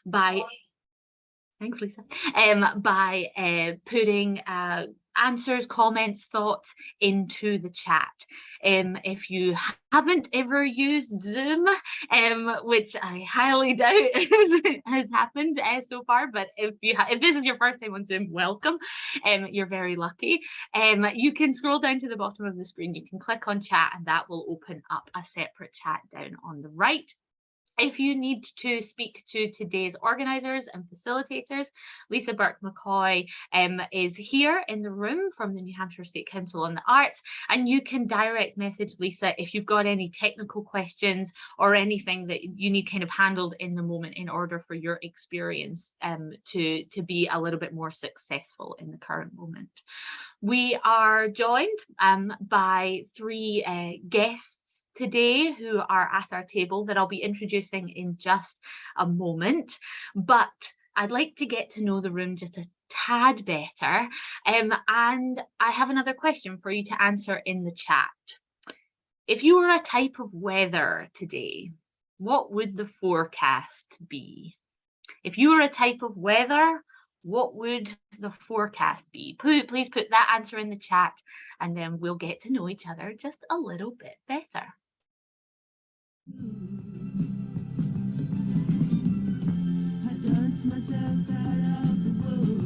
by Thanks, Lisa. By putting answers, comments, thoughts into the chat. If you haven't ever used Zoom, which I highly doubt has happened so far, but if this is your first time on Zoom, welcome. You're very lucky. You can scroll down to the bottom of the screen. You can click on chat, and that will open up a separate chat down on the right. If you need to speak to today's organisers and facilitators, Lisa Burke-McCoy is here in the room from the New Hampshire State Council on the Arts, and you can direct message Lisa if you've got any technical questions or anything that you need kind of handled in the moment in order for your experience to be a little bit more successful in the current moment. We are joined by three guests today who are at our table that I'll be introducing in just a moment, but I'd like to get to know the room just a tad better, and I have another question for you to answer in the chat. If you were a type of weather today, what would the forecast be? If you were a type of weather, what would the forecast be? Please put that answer in the chat, and then we'll get to know each other just a little bit better. I dance myself out of the world.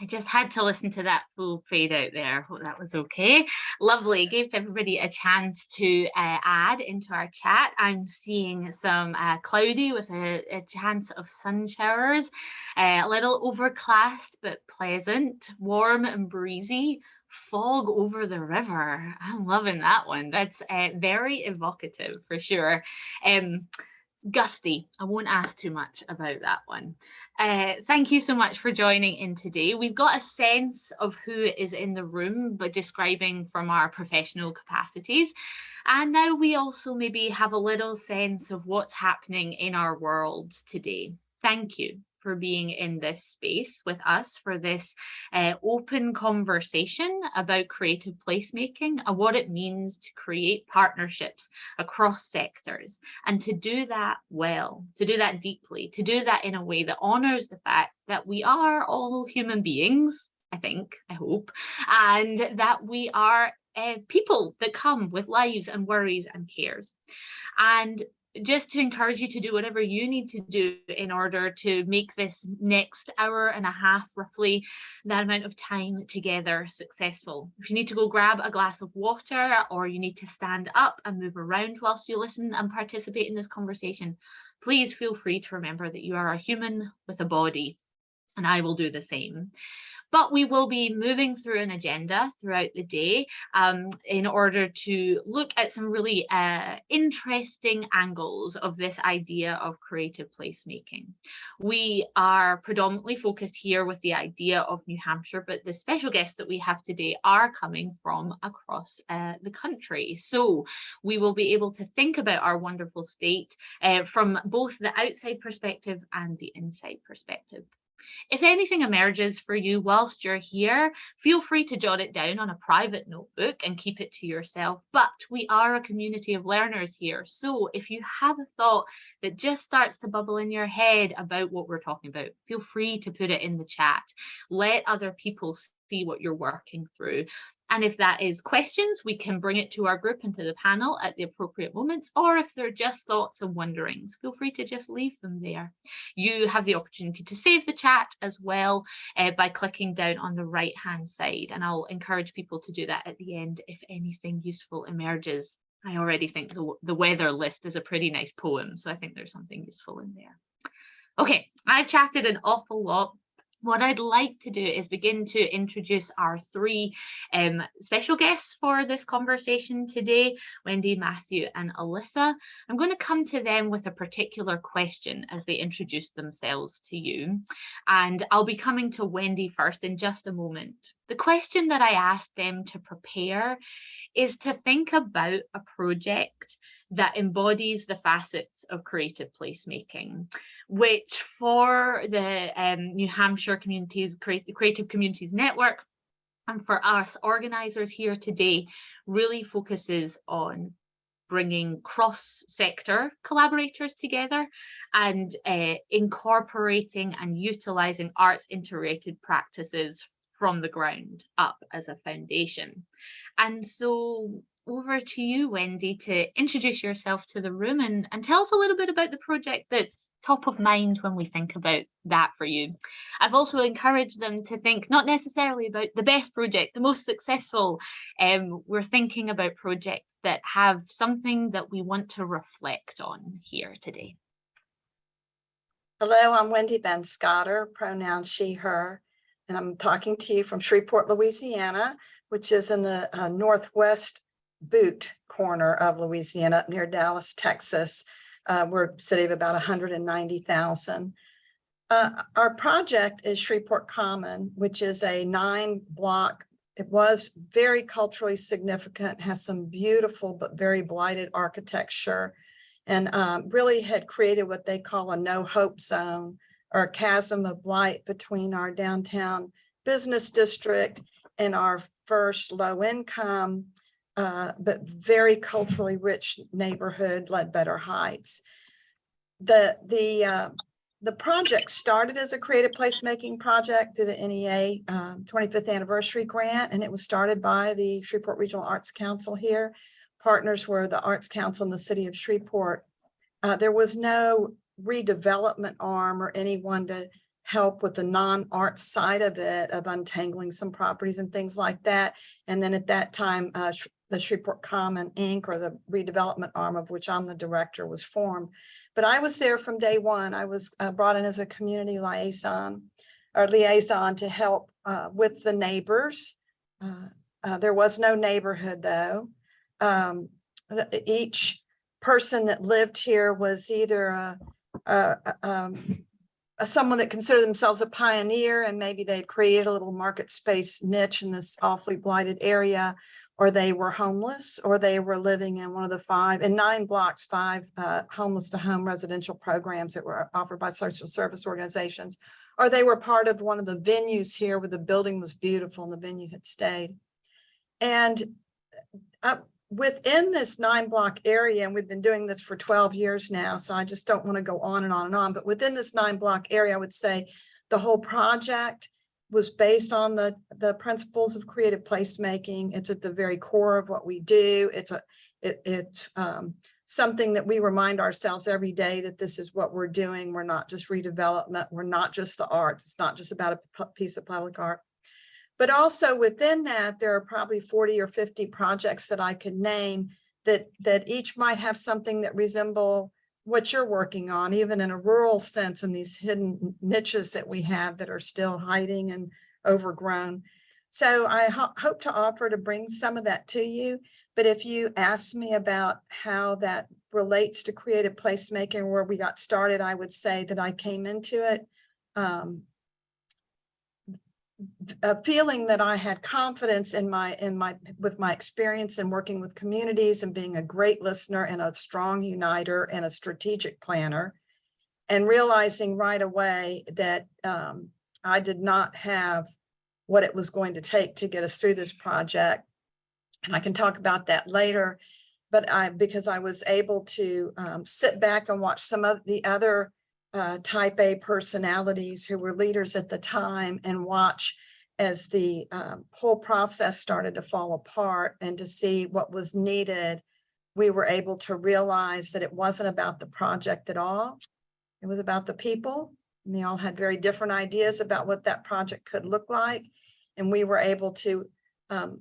I just had to listen to that full fade out there. Hope that was okay. Lovely. Gave everybody a chance to add into our chat. I'm seeing some cloudy with a chance of sun showers, a little overcast but pleasant, warm and breezy. Fog over the river. I'm loving that one. That's very evocative for sure. Gusty. I won't ask too much about that one. Thank you so much for joining in today. We've got a sense of who is in the room, but describing from our professional capacities. And now we also maybe have a little sense of what's happening in our world today. Thank you for being in this space with us for this open conversation about creative placemaking and what it means to create partnerships across sectors, and to do that well, to do that deeply, to do that in a way that honors the fact that we are all human beings, I hope, and that we are people that come with lives and worries and cares. And just to encourage you to do whatever you need to do in order to make this next hour and a half, roughly that amount of time together, successful. If you need to go grab a glass of water, or you need to stand up and move around whilst you listen and participate in this conversation, please feel free to remember that you are a human with a body, and I will do the same. But we will be moving through an agenda throughout the day in order to look at some really interesting angles of this idea of creative placemaking. We are predominantly focused here with the idea of New Hampshire, but the special guests that we have today are coming from across the country. So we will be able to think about our wonderful state from both the outside perspective and the inside perspective. If anything emerges for you whilst you're here, feel free to jot it down on a private notebook and keep it to yourself. But we are a community of learners here. So if you have a thought that just starts to bubble in your head about what we're talking about, feel free to put it in the chat. Let other people see what you're working through. And if that is questions, we can bring it to our group and to the panel at the appropriate moments. Or if they're just thoughts and wonderings, feel free to just leave them there. You have the opportunity to save the chat as well by clicking down on the right hand side. And I'll encourage people to do that at the end if anything useful emerges. I already think the weather list is a pretty nice poem, so I think there's something useful in there. Okay, I've chatted an awful lot. What I'd like to do is begin to introduce our three special guests for this conversation today, Wendy, Matthew, and Alyssa. I'm going to come to them with a particular question as they introduce themselves to you. And I'll be coming to Wendy first in just a moment. The question that I asked them to prepare is to think about a project that embodies the facets of creative placemaking, which for the New Hampshire Creative Communities Network and for us organisers here today really focuses on bringing cross-sector collaborators together and incorporating and utilising arts integrated practices from the ground up as a foundation. And so over to you, Wendy, to introduce yourself to the room and tell us a little bit about the project that's top of mind when we think about that for you. I've also encouraged them to think not necessarily about the best project, the most successful. We're thinking about projects that have something that we want to reflect on here today. Hello, I'm Wendy Benscoter, pronoun she, her, and I'm talking to you from Shreveport, Louisiana, which is in the northwest boot corner of Louisiana, up near Dallas, Texas. We're a city of about 190,000. Our project is Shreveport Common, which is a 9-block. It was very culturally significant, has some beautiful but very blighted architecture, and really had created what they call a no-hope zone, or a chasm of blight between our downtown business district and our first low-income but very culturally rich neighborhood, Ledbetter Heights. The project started as a creative placemaking project through the NEA 25th anniversary grant, and it was started by the Shreveport Regional Arts Council here. Partners were the Arts Council in the city of Shreveport. There was no redevelopment arm or anyone to help with the non-art side of it, of untangling some properties and things like that. And then at that time, the Shreveport Common Inc., or the redevelopment arm of which I'm the director, was formed. But I was there from day one. I was brought in as a community liaison to help with the neighbors. There was no neighborhood though. Each person that lived here was either someone that considered themselves a pioneer, and maybe they'd created a little market space niche in this awfully blighted area, or they were homeless, or they were living in one of the 9 blocks, 5 homeless to home residential programs that were offered by social service organizations, or they were part of one of the venues here where the building was beautiful and the venue had stayed. And within this 9-block area, and we've been doing this for 12 years now, so I just don't want to go on and on and on, but within this 9-block area, I would say the whole project was based on the principles of creative placemaking. It's at the very core of what we do. It's something that we remind ourselves every day that this is what we're doing. We're not just redevelopment. We're not just the arts. It's not just about a piece of public art. But also within that, there are probably 40 or 50 projects that I could name that each might have something that resemble what you're working on, even in a rural sense, in these hidden niches that we have that are still hiding and overgrown. So I hope to offer to bring some of that to you. But if you ask me about how that relates to creative placemaking, where we got started, I would say that I came into it a feeling that I had confidence with my experience in working with communities and being a great listener and a strong uniter and a strategic planner. and realizing right away that I did not have what it was going to take to get us through this project. And I can talk about that later, but because I was able to sit back and watch some of the other type A personalities who were leaders at the time and watch as the whole process started to fall apart and to see what was needed, we were able to realize that it wasn't about the project at all. It was about the people, and they all had very different ideas about what that project could look like. And we were able to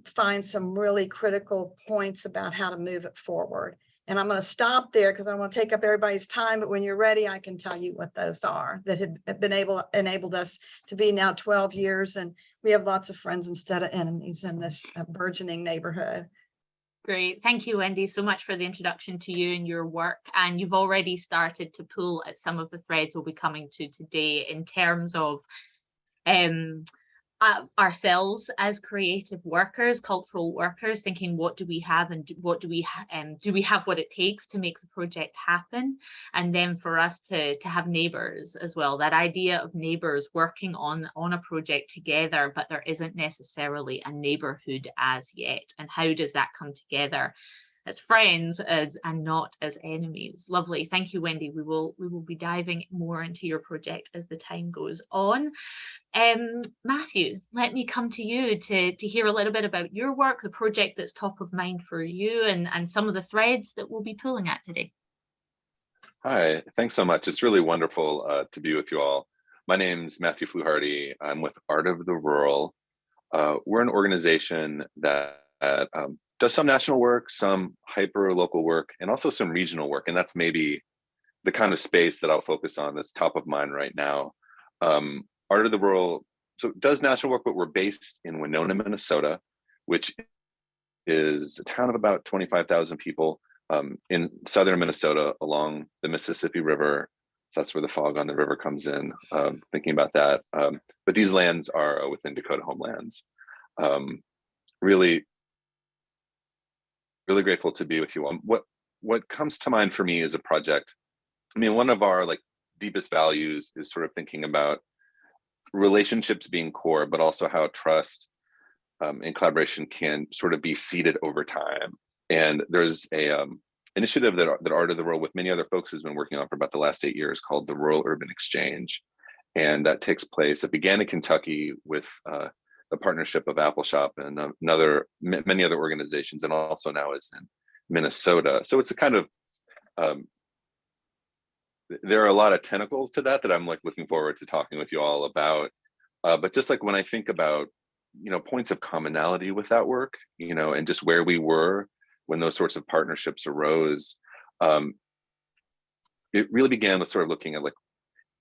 find some really critical points about how to move it forward. And I'm going to stop there because I don't want to take up everybody's time, but when you're ready, I can tell you what those are that have been enabled us to be now 12 years. And we have lots of friends instead of enemies in this burgeoning neighborhood. Great. Thank you, Wendy, so much for the introduction to you and your work. And you've already started to pull at some of the threads we'll be coming to today in terms of ourselves as creative workers, cultural workers, thinking what do we have and do we have what it takes to make the project happen, and then for us to have neighbors as well. That idea of neighbors working on a project together, but there isn't necessarily a neighborhood as yet, and how does that come together as friends and not as enemies. Lovely. Thank you, Wendy. We will be diving more into your project as the time goes on. Matthew, let me come to you to hear a little bit about your work, the project that's top of mind for you, and some of the threads that we'll be pulling at today. Hi, thanks so much. It's really wonderful to be with you all. My name's Matthew Fluharty. I'm with Art of the Rural. We're an organization that does some national work, some hyper local work, and also some regional work. And that's maybe the kind of space that I'll focus on that's top of mind right now. Art of the Rural does national work, but we're based in Winona, Minnesota, which is a town of about 25,000 people in southern Minnesota along the Mississippi River. So that's where the fog on the river comes in, thinking about that. But these lands are within Dakota Homelands. Really grateful to be with you all. What comes to mind for me is a project. I mean, one of our deepest values is sort of thinking about relationships being core, but also how trust and collaboration can sort of be seeded over time. And there's a initiative that Art of the Rural with many other folks has been working on for about the last 8 years called the Rural Urban Exchange. And that takes place, it began in Kentucky with the partnership of Apple Shop and many other organizations, and also now is in Minnesota. So it's a kind of, there are a lot of tentacles to that I'm looking forward to talking with you all about. But just when I think about, points of commonality with that work, and just where we were when those sorts of partnerships arose, it really began with sort of looking at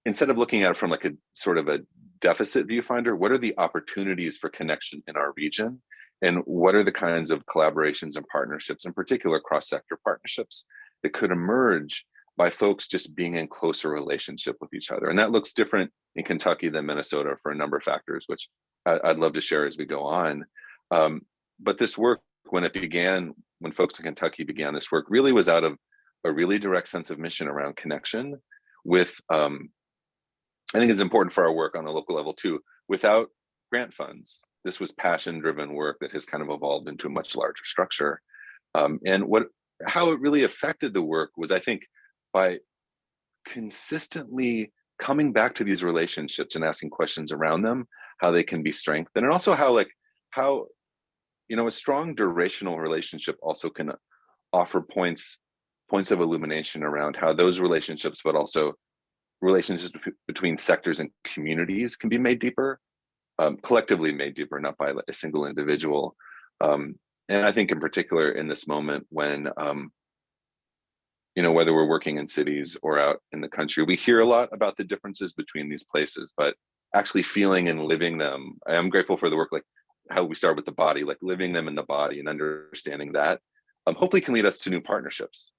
instead of looking at it from a sort of a deficit viewfinder, what are the opportunities for connection in our region? And what are the kinds of collaborations and partnerships, in particular cross-sector partnerships, that could emerge by folks just being in closer relationship with each other? And that looks different in Kentucky than Minnesota for a number of factors, which I'd love to share as we go on. But this work, when folks in Kentucky began this work, really was out of a really direct sense of mission around connection with, I think it's important for our work on the local level too, without grant funds. This was passion-driven work that has kind of evolved into a much larger structure. And how it really affected the work was, I think, by consistently coming back to these relationships and asking questions around them, how they can be strengthened, and also how a strong durational relationship also can offer points of illumination around how those relationships, but also relationships between sectors and communities, can be made deeper, collectively made deeper, not by a single individual. And I think in particular in this moment when, whether we're working in cities or out in the country, we hear a lot about the differences between these places, but actually feeling and living them. I am grateful for the work, how we start with the body, living them in the body and understanding that, hopefully can lead us to new partnerships.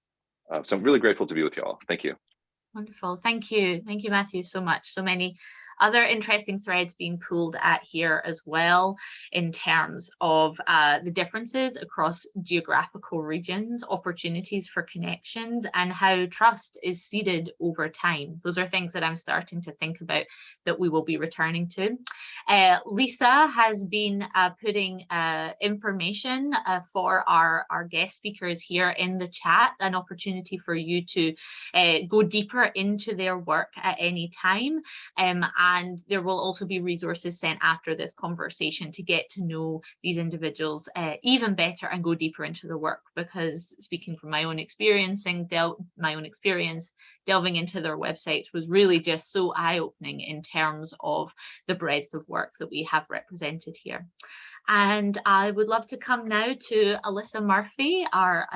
So I'm really grateful to be with you all. Thank you. Wonderful. Thank you. Thank you, Matthew, so much. So many other interesting threads being pulled at here as well in terms of the differences across geographical regions, opportunities for connections, and how trust is seeded over time. Those are things that I'm starting to think about that we will be returning to. Lisa has been putting information for our guest speakers here in the chat, an opportunity for you to go deeper into their work at any time. And there will also be resources sent after this conversation to get to know these individuals even better and go deeper into the work, because speaking from my own experience, delving into their websites was really just so eye-opening in terms of the breadth of work that we have represented here. And I would love to come now to Alyssa Murphy, our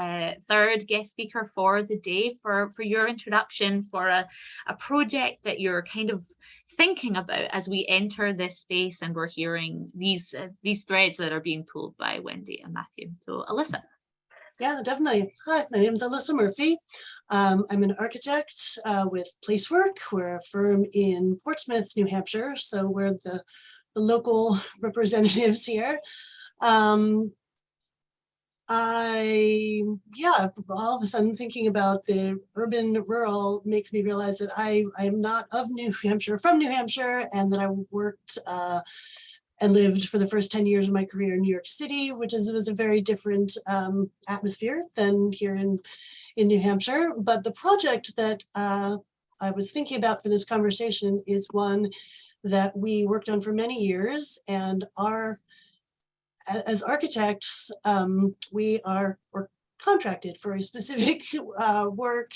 third guest speaker for the day, for your introduction for a project that you're kind of thinking about as we enter this space and we're hearing these threads that are being pulled by Wendy and Matthew. So Alyssa. Yeah, definitely. Hi, my name is Alyssa Murphy. I'm an architect with Placework. We're a firm in Portsmouth, New Hampshire, so we're the local representatives here. All of a sudden thinking about the urban rural makes me realize that I am not of New Hampshire, from New Hampshire, and that I worked and lived for the first 10 years of my career in New York City, which was a very different atmosphere than here in New Hampshire. But the project that I was thinking about for this conversation is one that we worked on for many years, and as architects, we're contracted for a specific work.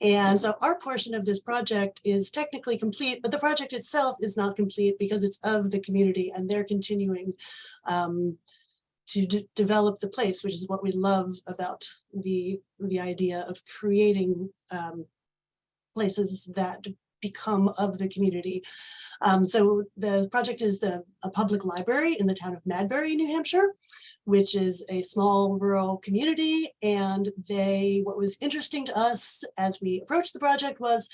And so our portion of this project is technically complete, but the project itself is not complete because it's of the community and they're continuing to develop the place, which is what we love about the idea of creating places that become of the community. So the project is a public library in the town of Madbury, New Hampshire, which is a small rural community. And what was interesting to us as we approached the project was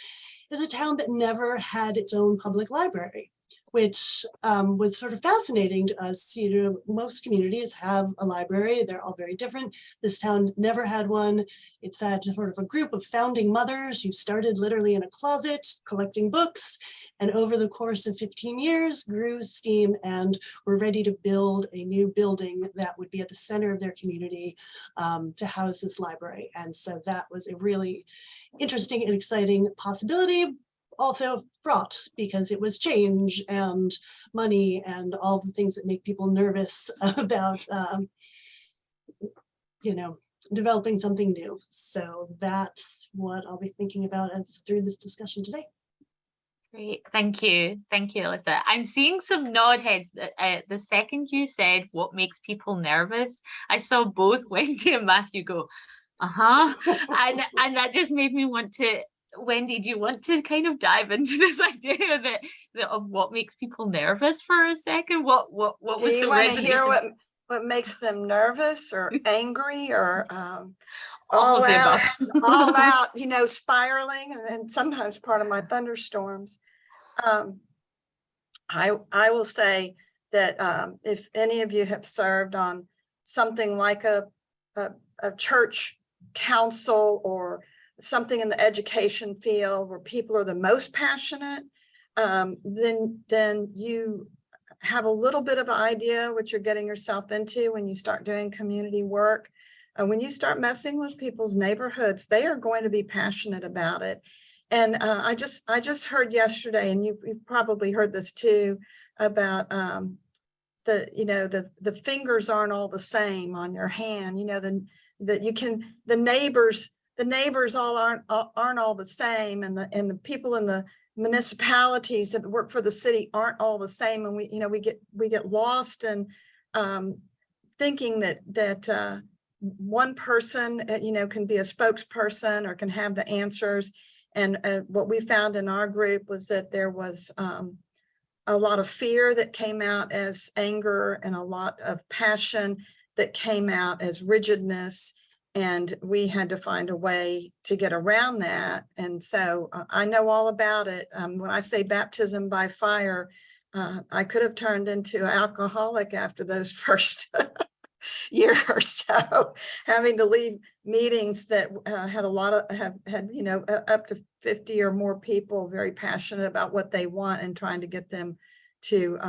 it was a town that never had its own public library, which was sort of fascinating to us. You know, most communities have a library. They're all very different. This town never had one. It's had sort of a group of founding mothers who started literally in a closet collecting books, and over the course of 15 years grew steam and were ready to build a new building that would be at the center of their community to house this library. And so that was a really interesting and exciting possibility, also fraught because it was change and money and all the things that make people nervous about, developing something new. So that's what I'll be thinking about through this discussion today. Great, thank you, Alyssa. I'm seeing some nod heads. The second you said what makes people nervous, I saw both Wendy and Matthew go, and that just made me want to. Wendy, do you want to kind of dive into this idea of what makes people nervous for a second? What was so resonating? Do you want to hear what makes them nervous or angry or all out, all out, spiraling, and sometimes part of my thunderstorms? I will say that if any of you have served on something like a church council or something in the education field where people are the most passionate, then you have a little bit of an idea what you're getting yourself into when you start doing community work. When you start messing with people's neighborhoods, they are going to be passionate about it. And I just heard yesterday, and you've probably heard this too, about the fingers aren't all the same on your hand. The neighbors all aren't all the same, and the people in the municipalities that work for the city aren't all the same, and we get lost in thinking that one person can be a spokesperson or can have the answers. And what we found in our group was that there was a lot of fear that came out as anger and a lot of passion that came out as rigidness. And we had to find a way to get around that. And so I know all about it. When I say baptism by fire, I could have turned into an alcoholic after those first year or so, having to leave meetings that had a lot of, had, you know, up to 50 or more people very passionate about what they want and trying to get them to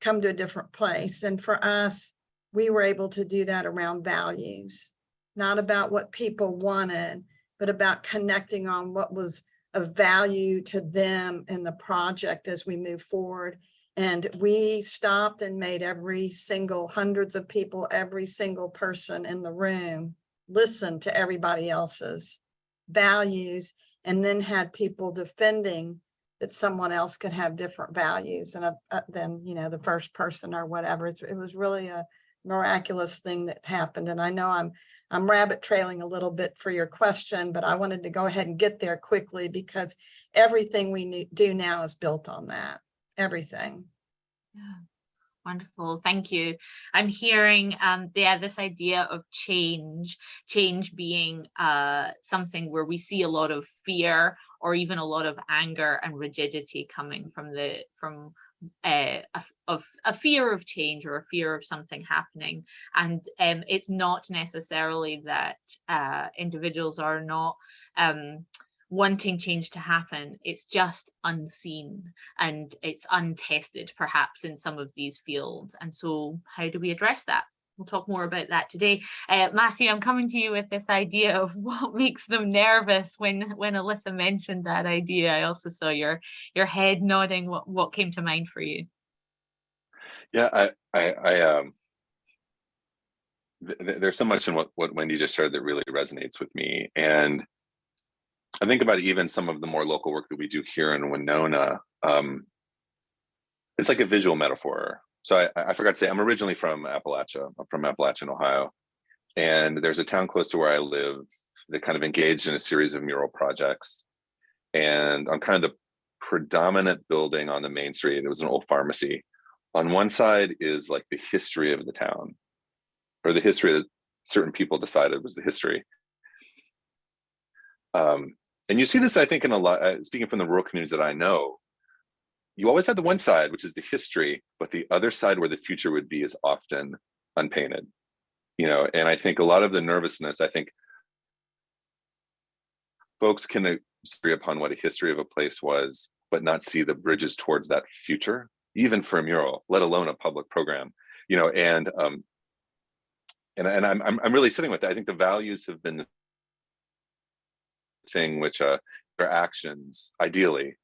come to a different place. And for us, we were able to do that around values, not about what people wanted, but about connecting on what was of value to them in the project as we move forward. And we stopped and made every single, hundreds of people, every single person in the room listen to everybody else's values, and then had people defending that someone else could have different values than, you know, the first person or whatever. It was really a miraculous thing that happened. And I know I'm rabbit trailing a little bit for your question, but I wanted to go ahead and get there quickly because everything we do now is built on that. Everything. Yeah, wonderful. Thank you. I'm hearing this idea of change being something where we see a lot of fear or even a lot of anger and rigidity coming from a fear of change or a fear of something happening. And it's not necessarily that individuals are not wanting change to happen. It's just unseen and it's untested perhaps in some of these fields. And so how do we address that? We'll talk more about that today. Matthew, I'm coming to you with this idea of what makes them nervous. When Alyssa mentioned that idea, I also saw your head nodding. What came to mind for you? Yeah, there's so much in what Wendy just shared that really resonates with me. And I think about even some of the more local work that we do here in Winona. It's like a visual metaphor. So I forgot to say, I'm originally from Appalachia. I'm from Appalachian, Ohio. And there's a town close to where I live that kind of engaged in a series of mural projects. And on kind of the predominant building on the main street, it was an old pharmacy. On one side is like the history of the town, or the history that certain people decided was the history. And you see this, I think, in a lot, speaking from the rural communities that I know, you always have the one side, which is the history, but the other side where the future would be is often unpainted, you know. And I think a lot of the nervousness, I think folks can agree upon what a history of a place was, but not see the bridges towards that future, even for a mural, let alone a public program, you know. And I'm really sitting with that. I think the values have been the thing which their actions, ideally,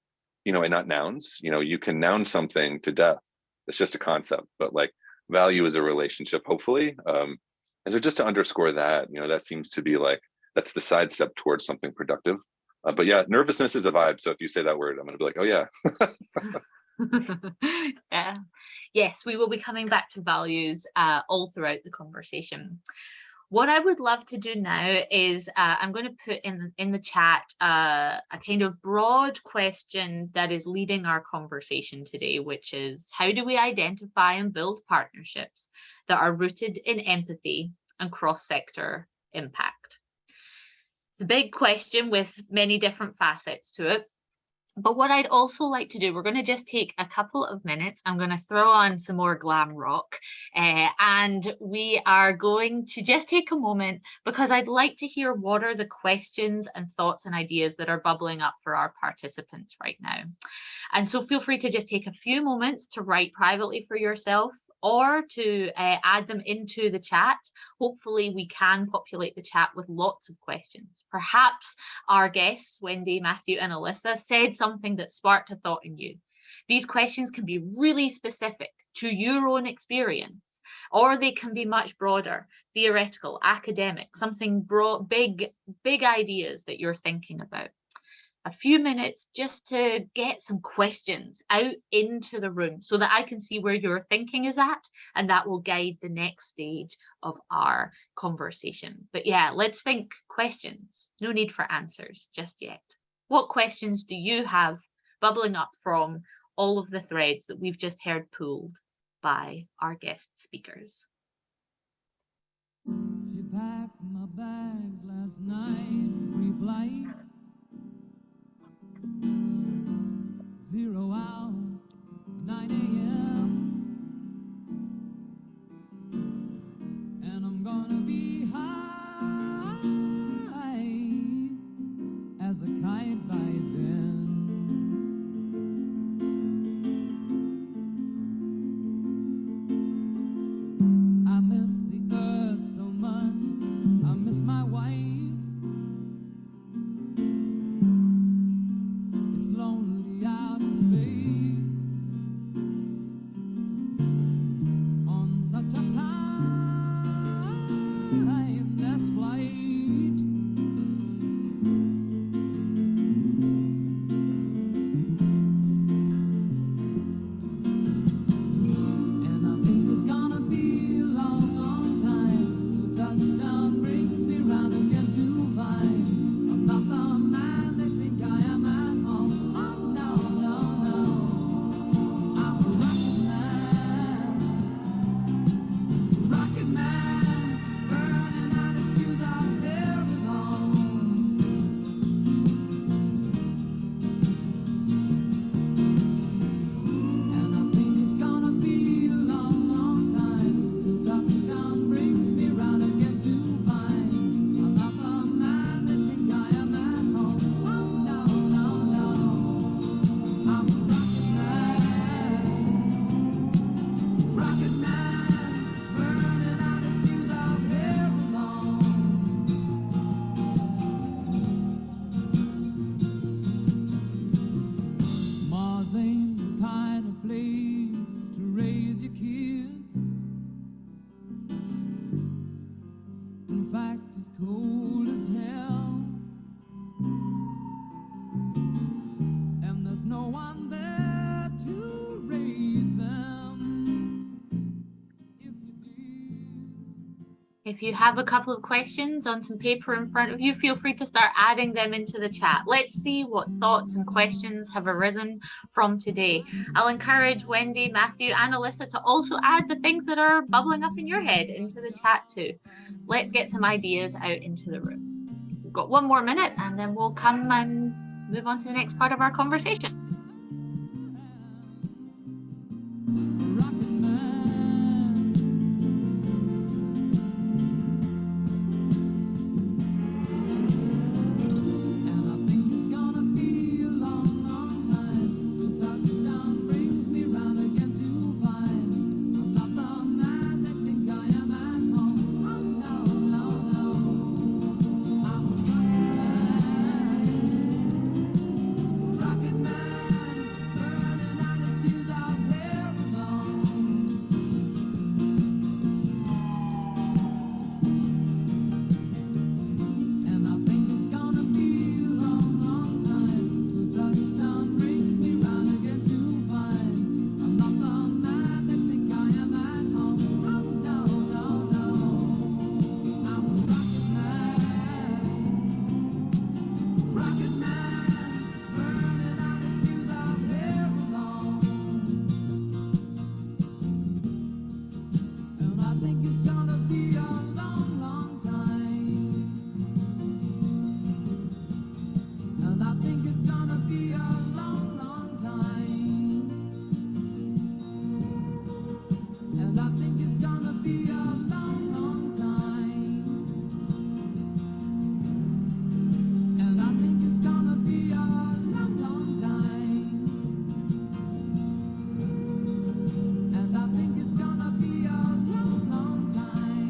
you know, and not nouns. You know, you can noun something to death. It's just a concept, but like value is a relationship, hopefully. And so just to underscore that, you know, that seems to be like, that's the sidestep towards something productive. But yeah, nervousness is a vibe. So if you say that word, I'm going to be like, oh yeah. Yeah. Yes, we will be coming back to values all throughout the conversation. What I would love to do now is I'm going to put in the chat a kind of broad question that is leading our conversation today, which is, how do we identify and build partnerships that are rooted in empathy and cross-sector impact? It's a big question with many different facets to it. But what I'd also like to do, we're going to just take a couple of minutes. I'm going to throw on some more glam rock and we are going to just take a moment because I'd like to hear what are the questions and thoughts and ideas that are bubbling up for our participants right now. And so feel free to just take a few moments to write privately for yourself or to add them into the chat. Hopefully we can populate the chat with lots of questions. Perhaps our guests, Wendy, Matthew and Alyssa, said something that sparked a thought in you. These questions can be really specific to your own experience, or they can be much broader, theoretical, academic, something broad, big ideas that you're thinking about. A few minutes just to get some questions out into the room so that I can see where your thinking is at, and that will guide the next stage of our conversation. But yeah, let's think questions. No need for answers just yet. What questions do you have bubbling up from all of the threads that we've just heard pulled by our guest speakers? She packed my bags last night, pre-flight. 0 hour, 9 a.m. And I'm gonna be high as a kite by then. I miss the earth so much, I miss my wife. It's lonely out in space on such a timeless flight. And I think it's gonna be a long, long time till touchdown brings me round again to find I'm not the man they think I am at home. Oh no, no, no, I'm a rocket man, burning out his fuse out there alone. And I think it's gonna be a long, long time till touchdown brings me round again to find I'm not the man they think I am at home. Oh no, no, no, I'm a rocket man, burning out his fuse out there alone. Mars ain't the kind of place to raise your kids. In fact, it's cold as hell. And there's no one there to raise them. If you did. If you have a couple of questions on some paper in front of you, feel free to start adding them into the chat. Let's see what thoughts and questions have arisen from today. I'll encourage Wendy, Matthew, and Alyssa to also add the things that are bubbling up in your head into the chat too. Let's get some ideas out into the room. We've got 1 more minute and then we'll come and move on to the next part of our conversation. Rocket man. And I think it's gonna be a long, long time till touchdown brings me round again to find I'm not the man they think I am at home. Oh no, no, no, I'm a rocket man, burning out his fuse out there alone. And I think it's gonna be a long, long time till touchdown brings me round again to find I'm not the man they think I am at home. Oh no, no, no, I'm a rocket man, burning out his fuse out there alone. And I think it's gonna be a long, long time. And I think it's gonna be a long, long time. And I think it's gonna be a long, long time. And I think it's gonna be a long, long time. And I think it's gonna be a long, long time.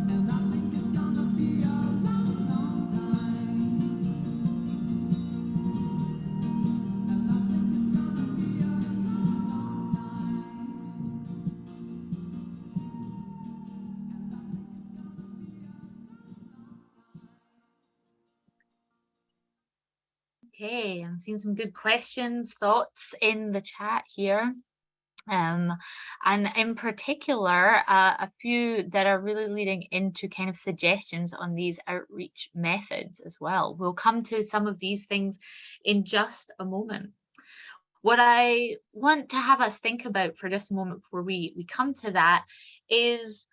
And I think it's gonna be a long, long time. And I think it's gonna be a long, long time. Okay, I'm seeing some good questions, thoughts in the chat here. And in particular, a few that are really leading into kind of suggestions on these outreach methods as well. We'll come to some of these things in just a moment. What I want to have us think about for just a moment before we come to that is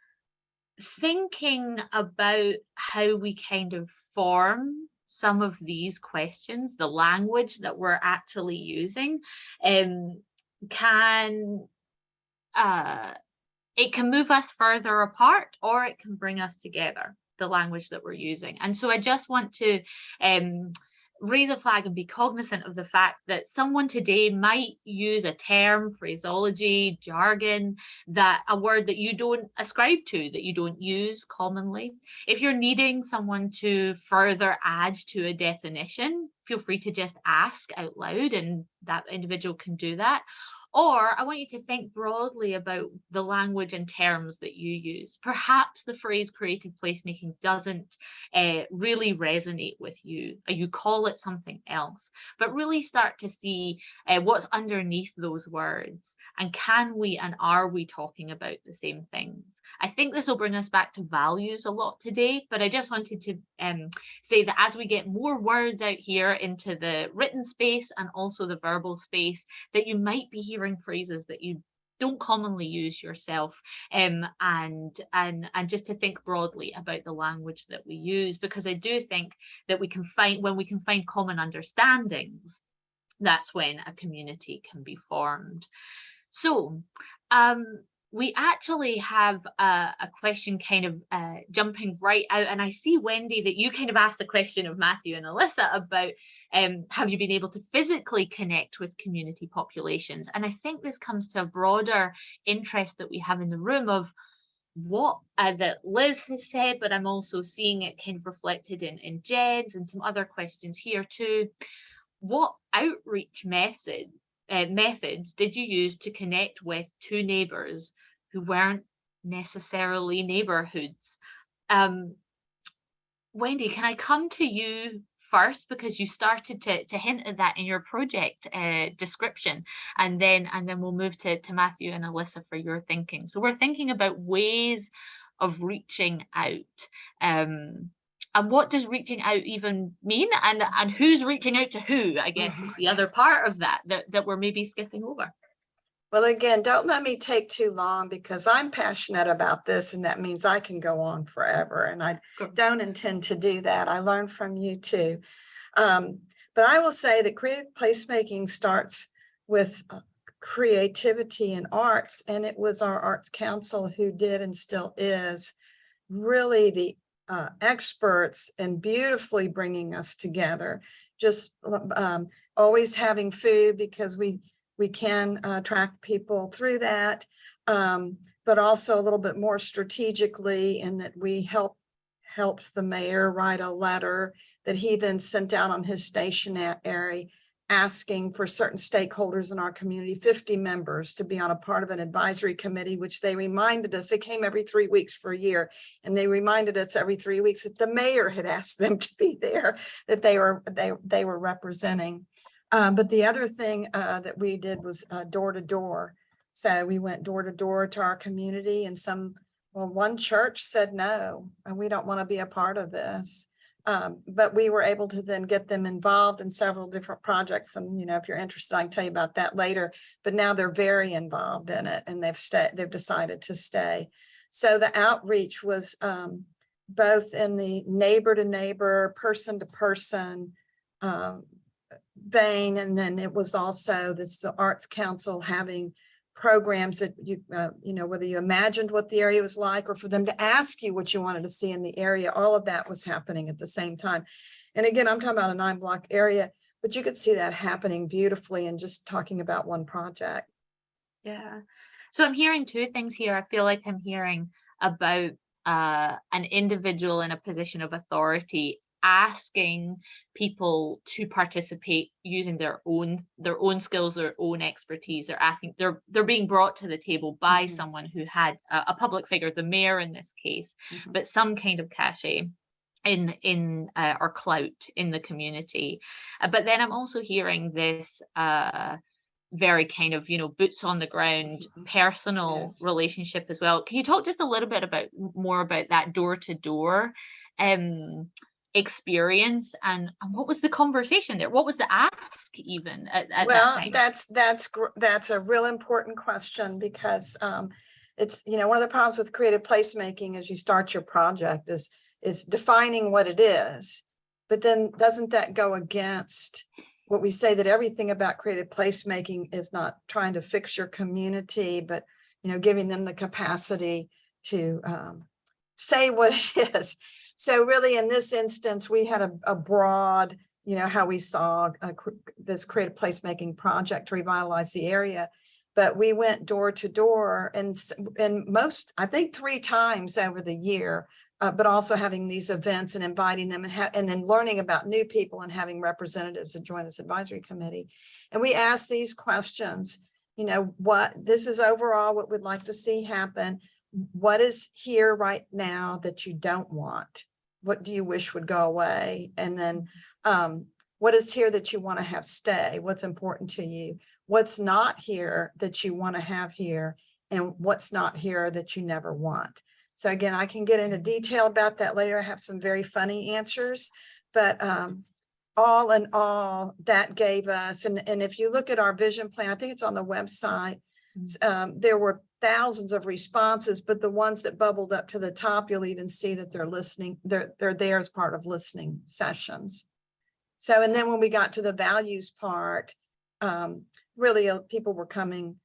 thinking about how we kind of form some of these questions, the language that we're actually using, can it can move us further apart, or it can bring us together, the language that we're using. And so I just want to raise a flag and be cognizant of the fact that someone today might use a term, phraseology, jargon, that a word that you don't ascribe to, that you don't use commonly. If you're needing someone to further add to a definition, feel free to just ask out loud and that individual can do that. Or I want you to think broadly about the language and terms that you use. Perhaps the phrase creative placemaking doesn't really resonate with you, or you call it something else, but really start to see what's underneath those words, and can we and are we talking about the same things? I think this will bring us back to values a lot today, but I just wanted to say that as we get more words out here into the written space and also the verbal space, that you might be hearing phrases that you don't commonly use yourself, and just to think broadly about the language that we use, because I do think that when we can find common understandings, that's when a community can be formed. So we actually have a question kind of jumping right out, and I see, Wendy, that you kind of asked the question of Matthew and Alyssa about have you been able to physically connect with community populations? And I think this comes to a broader interest that we have in the room of what that Liz has said, but I'm also seeing it kind of reflected in Jed's and some other questions here too. What outreach methods did you use to connect with two neighbours who weren't necessarily neighbourhoods? Wendy, can I come to you first, because you started to hint at that in your project description, and then we'll move to Matthew and Alyssa for your thinking. So we're thinking about ways of reaching out. And what does reaching out even mean? And who's reaching out to who, I guess, is the other part of that we're maybe skipping over. Well, again, don't let me take too long, because I'm passionate about this, and that means I can go on forever. And I don't intend to do that. I learned from you too. But I will say that creative placemaking starts with creativity and arts. And it was our Arts Council who did, and still is, really the experts and beautifully bringing us together. Just always having food, because we can attract people through that, but also a little bit more strategically, in that we helped the mayor write a letter that he then sent out on his stationery, asking for certain stakeholders in our community, 50 members, to be on a part of an advisory committee, which they reminded us, they came every 3 weeks for a year, and they reminded us every 3 weeks that the mayor had asked them to be there, that they were representing. But the other thing that we did was door to door. So we went door to door to our community, and one church said, no, and we don't want to be a part of this. But we were able to then get them involved in several different projects. And, if you're interested, I can tell you about that later. But now they're very involved in it, and they've decided to stay. So the outreach was both in the neighbor to neighbor, person to person vein. And then it was also the Arts Council having programs that whether you imagined what the area was like, or for them to ask you what you wanted to see in the area, all of that was happening at the same time. And again, I'm talking about a 9-block area, but you could see that happening beautifully in just talking about one project. Yeah. So I'm hearing two things here. I feel like I'm hearing about an individual in a position of authority asking people to participate using their own skills, their own expertise. They're being brought to the table by someone who had a public figure, the mayor in this case, but some kind of cachet in or clout in the community. But then I'm also hearing this very kind of boots on the ground personal relationship as well. Can you talk just a little bit more about that door to door experience, and what was the conversation there? What was the ask even at that time? That's a real important question, because it's, one of the problems with creative placemaking as you start your project is defining what it is. But then doesn't that go against what we say, that everything about creative placemaking is not trying to fix your community, but, giving them the capacity to say what it is. So really in this instance, we had a broad, how we saw this creative placemaking project to revitalize the area. But we went door to door and most, I think 3 times over the year, but also having these events and inviting them and then learning about new people and having representatives that join this advisory committee. And we asked these questions, what this is overall, what we'd like to see happen. What is here right now that you don't want? What do you wish would go away? And then what is here that you want to have stay? What's important to you? What's not here that you want to have here? And what's not here that you never want? So again, I can get into detail about that later. I have some very funny answers, but all in all, that gave us, and if you look at our vision plan, I think it's on the website, there were thousands of responses, but the ones that bubbled up to the top, you'll even see that they're listening, they're there as part of listening sessions. So, and then when we got to the values part, really people were coming,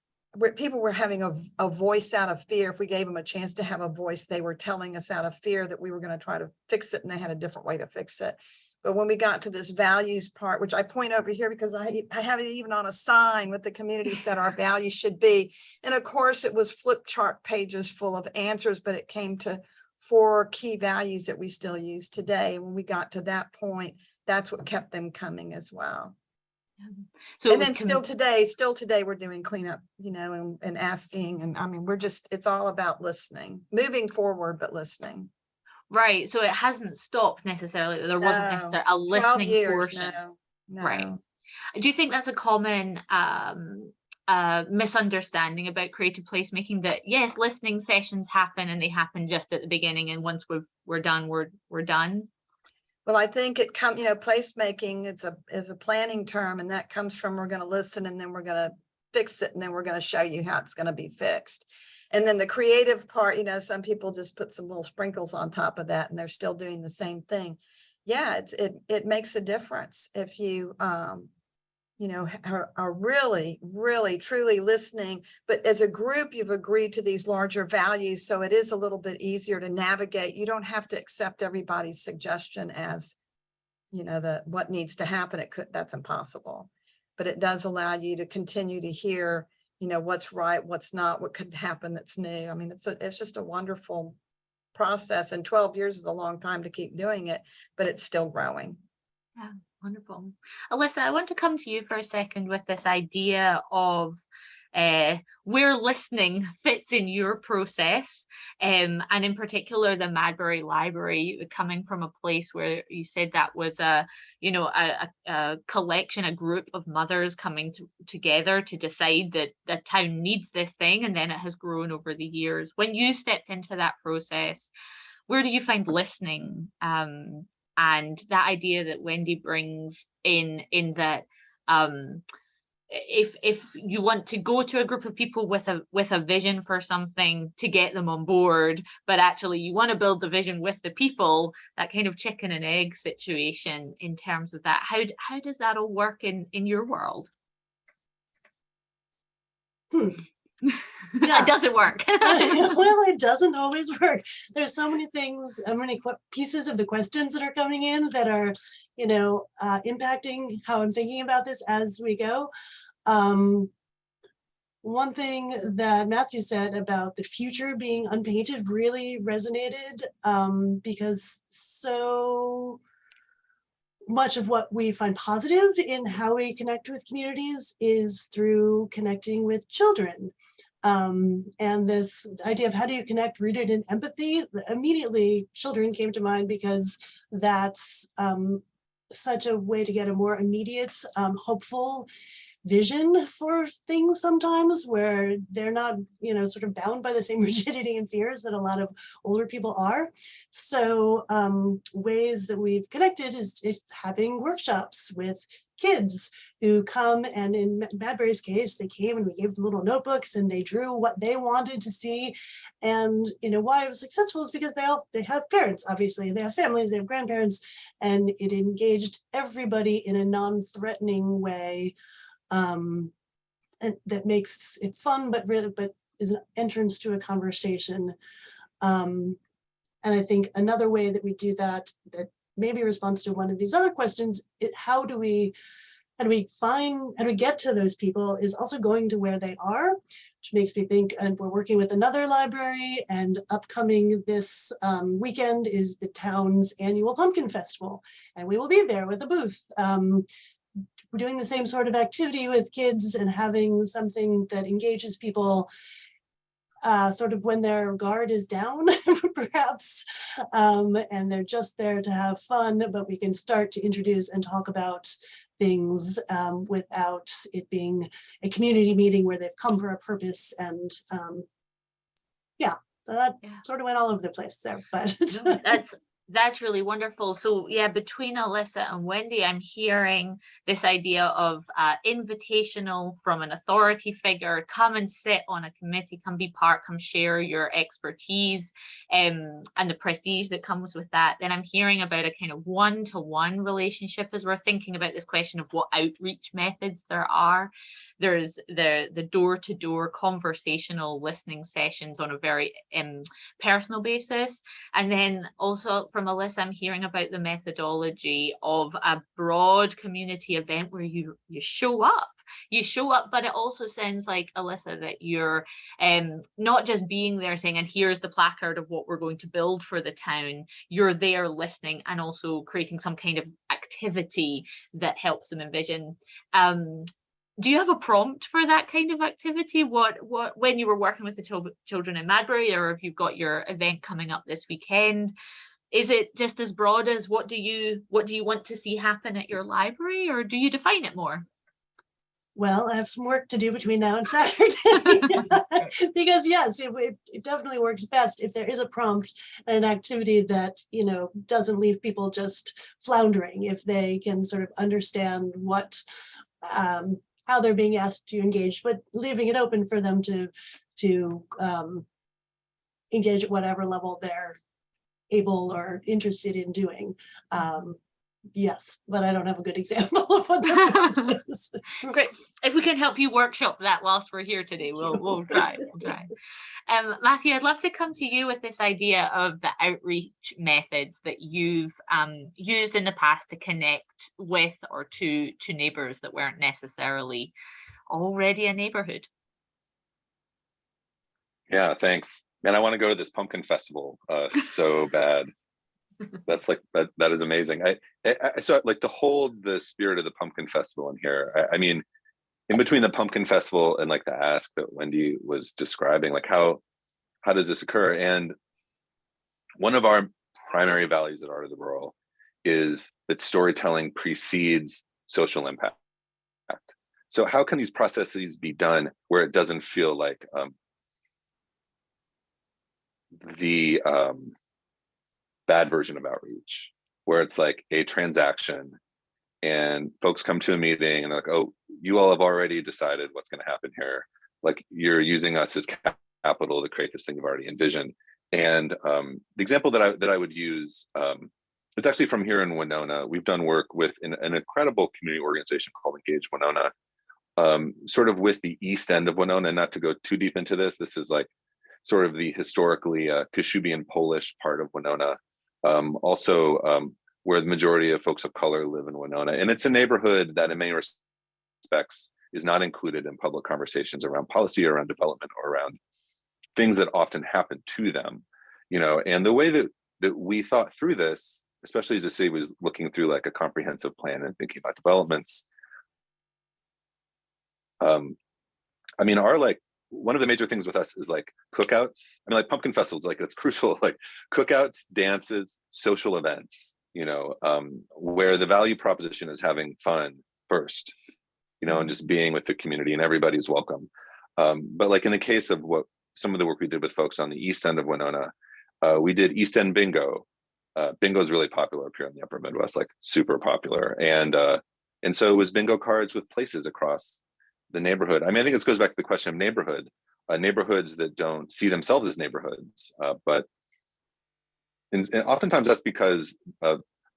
people were having a voice out of fear. If we gave them a chance to have a voice, they were telling us out of fear that we were going to try to fix it, and they had a different way to fix it. But when we got to this values part, which I point over here because I have it even on a sign what the community said our values should be. And of course, it was flip chart pages full of answers, but it came to 4 key values that we still use today. When we got to that point, that's what kept them coming as well. So, and then still today, we're doing cleanup, and asking. And I mean, it's all about listening, moving forward, but listening. Right. So it hasn't stopped necessarily. There wasn't necessarily a listening portion. No. Right. Do you think that's a common misunderstanding about creative placemaking, that yes, listening sessions happen and they happen just at the beginning, and once we're done, we're done? Well, I think it comes, placemaking is a planning term, and that comes from we're going to listen and then we're going to fix it, and then we're going to show you how it's going to be fixed. And then the creative part, some people just put some little sprinkles on top of that and they're still doing the same thing. Yeah, it makes a difference if you, are really, really, truly listening. But as a group, you've agreed to these larger values. So it is a little bit easier to navigate. You don't have to accept everybody's suggestion as, what needs to happen. That's impossible. But it does allow you to continue to hear what's right, what's not, what could happen that's new. I mean, it's just a wonderful process, and 12 years is a long time to keep doing it, but it's still growing. Yeah, wonderful. Alyssa, I want to come to you for a second with this idea of where listening fits in your process, and in particular the Madbury Library, coming from a place where you said that was a collection, a group of mothers coming together to decide that the town needs this thing, and then it has grown over the years. When you stepped into that process, where do you find listening and that idea that Wendy brings in that if you want to go to a group of people with a vision for something to get them on board, but actually you want to build the vision with the people, that kind of chicken and egg situation in terms of that, how does that all work in your world? Yeah. It doesn't work. Well, it doesn't always work. There's so many things, many pieces of the questions that are coming in that are, impacting how I'm thinking about this as we go. One thing that Matthew said about the future being unpainted really resonated, because so much of what we find positive in how we connect with communities is through connecting with children. And this idea of how do you connect rooted in empathy, immediately children came to mind, because that's such a way to get a more immediate, hopeful vision for things sometimes, where they're not, sort of bound by the same rigidity and fears that a lot of older people are. So ways that we've connected is having workshops with kids who come, and in Madbury's case, they came and we gave them little notebooks and they drew what they wanted to see. And why it was successful is because they have parents, obviously, they have families, they have grandparents, and it engaged everybody in a non-threatening way, and that makes it fun, but is an entrance to a conversation. And I think another way that we do that maybe responds to one of these other questions, how do we get to those people, is also going to where they are, which makes me think, and we're working with another library, and upcoming this weekend is the town's annual pumpkin festival, and we will be there with a booth. We're doing the same sort of activity with kids and having something that engages people sort of when their guard is down, perhaps, and they're just there to have fun, but we can start to introduce and talk about things without it being a community meeting where they've come for a purpose. And so that sort of went all over the place there, but No, that's really wonderful. So yeah, between Alyssa and Wendy, I'm hearing this idea of invitational from an authority figure, come and sit on a committee, come be part, come share your expertise, and the prestige that comes with that. Then I'm hearing about a kind of one-to-one relationship as we're thinking about this question of what outreach methods there are. There's the door-to-door conversational listening sessions on a very personal basis. And then also from Alyssa, I'm hearing about the methodology of a broad community event where you show up. But it also sounds like, Alyssa, that you're not just being there saying, and here's the placard of what we're going to build for the town. You're there listening and also creating some kind of activity that helps them envision. Do you have a prompt for that kind of activity? What when you were working with the children in Madbury, or if you've got your event coming up this weekend, is it just as broad as what do you want to see happen at your library, or do you define it more? Well, I have some work to do between now and Saturday because yes, it definitely works best if there is a prompt and an activity that, doesn't leave people just floundering, if they can sort of understand what, how they're being asked to engage, but leaving it open for them to engage at whatever level they're able or interested in doing. Yes, but I don't have a good example of what that is. Great. If we can help you workshop that whilst we're here today, we'll try. Matthew, I'd love to come to you with this idea of the outreach methods that you've used in the past to connect with or to neighbours that weren't necessarily already a neighbourhood. Yeah, thanks. Man, I want to go to this pumpkin festival so bad. That's like that is amazing. I so like to hold the spirit of the pumpkin festival in here. I mean, in between the pumpkin festival and like the ask that Wendy was describing, like how does this occur? And one of our primary values at Art of the Rural is that storytelling precedes social impact. So how can these processes be done where it doesn't feel like the bad version of outreach, where it's like a transaction and folks come to a meeting and they're like, oh, you all have already decided what's going to happen here. Like, you're using us as capital to create this thing you've already envisioned. And the example that I would use, it's actually from here in Winona. We've done work with an incredible community organization called Engage Winona, sort of with the east end of Winona. Not to go too deep into this, this is like sort of the historically Kashubian Polish part of Winona. Also where the majority of folks of color live in Winona. And it's a neighborhood that in many respects is not included in public conversations around policy, around development, or around things that often happen to them, and the way that we thought through this, especially as the city was looking through like a comprehensive plan and thinking about developments. I mean, one of the major things with us is like cookouts. I mean, like pumpkin festivals, like it's crucial, like cookouts, dances, social events, where the value proposition is having fun first. you know, and just being with the community, and everybody's welcome. But like in the case of what some of the work we did with folks on the east end of Winona, we did East End Bingo. Bingo is really popular up here in the upper Midwest, like super popular. And so it was bingo cards with places across the neighborhood. I mean, I think this goes back to the question of neighborhood, neighborhoods that don't see themselves as neighborhoods, and oftentimes that's because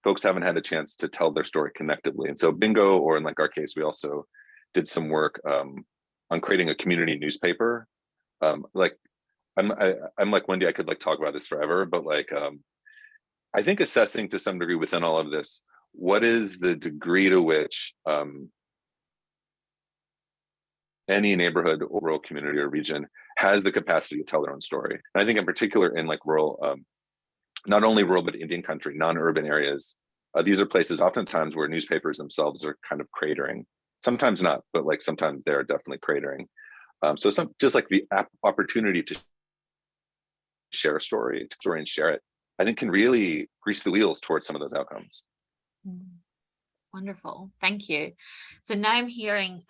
folks haven't had a chance to tell their story connectively. And so bingo, or in like our case, we also did some work on creating a community newspaper. Like I'm like Wendy, I could like talk about this forever, but like I think assessing to some degree within all of this, what is the degree to which any neighborhood or rural community or region has the capacity to tell their own story. And I think in particular in like rural, not only rural, but Indian country, non-urban areas, these are places oftentimes where newspapers themselves are kind of cratering. Sometimes not, but like sometimes they're definitely cratering. So it's not just like the opportunity to share a story and share it, I think can really grease the wheels towards some of those outcomes. Wonderful, thank you. So now I'm hearing